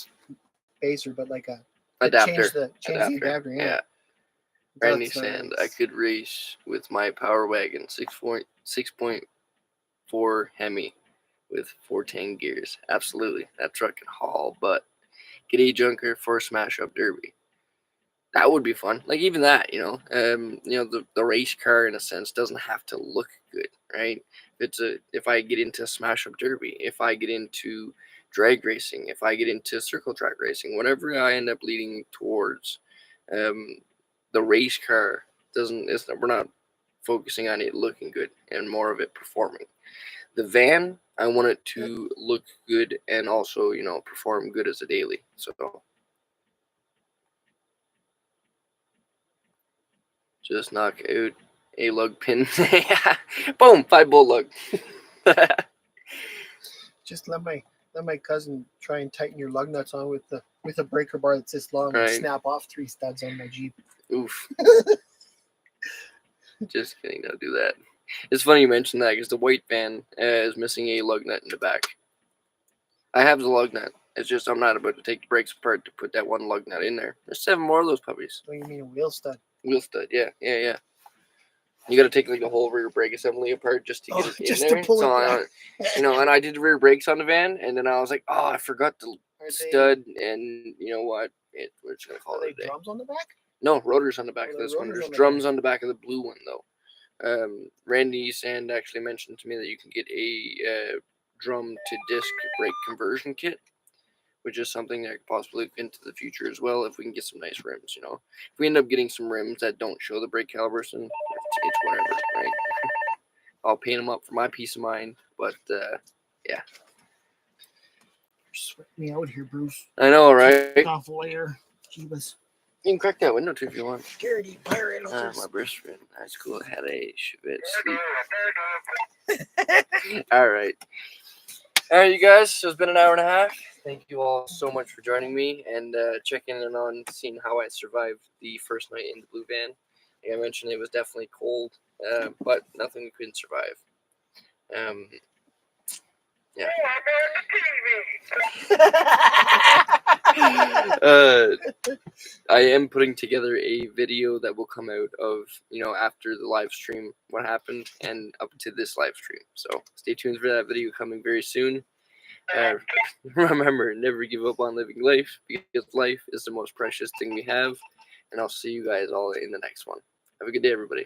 spacer, but like a adapter. Change the adapter. Yeah. Randy Sand, I could race with my Power Wagon 6.4 Hemi with 410 gears. Absolutely, that truck can haul. But get a junker for a smash up derby. That would be fun. Like even that, the race car in a sense doesn't have to look good, right? If I get into smash up derby, if I get into drag racing, if I get into circle track racing, whatever I end up leading towards, the race car we're not focusing on it looking good and more of it performing. The van, I want it to look good and also, perform good as a daily. So just knock out a lug pin. Boom, 5-bolt lug. Just let my cousin try and tighten your lug nuts on with a breaker bar that's this long and snap off 3 studs on my Jeep. Oof. Just kidding, don't do that. It's funny you mentioned that because the white van is missing a lug nut in the back. I have the lug nut. It's just I'm not about to take the brakes apart to put that one lug nut in there. There's 7 more of those puppies. What do you mean a wheel stud? Wheel stud, yeah. You got to take like the whole rear brake assembly apart just to get it in there. To pull it back. And I did the rear brakes on the van, and then I was like, oh, I forgot the stud, and you know what? We're just gonna call it a day. Drums on the back? No, rotors on the back of this one. There's drums on the back of the blue one though. Randy Sand actually mentioned to me that you can get a drum to disc brake conversion kit, which is something that could possibly look into the future as well if we can get some nice rims, If we end up getting some rims that don't show the brake calibers, then it's whatever, right? I'll paint them up for my peace of mind, but yeah. Sweat me out here, Bruce. I know, right? Awful air. Jeebus. You can crack that window too if you want. Scaredy pirate. My best friend. That's cool. I had a Chevette sleep. All right, you guys. So it's been an hour and a half. Thank you all so much for joining me and checking in on seeing how I survived the first night in the blue van. Like I mentioned, it was definitely cold, but nothing we couldn't survive. Yeah. I am putting together a video that will come out of, after the live stream, what happened, and up to this live stream. So stay tuned for that video coming very soon. Remember, never give up on living life, because life is the most precious thing we have. And I'll see you guys all in the next one. Have a good day, everybody.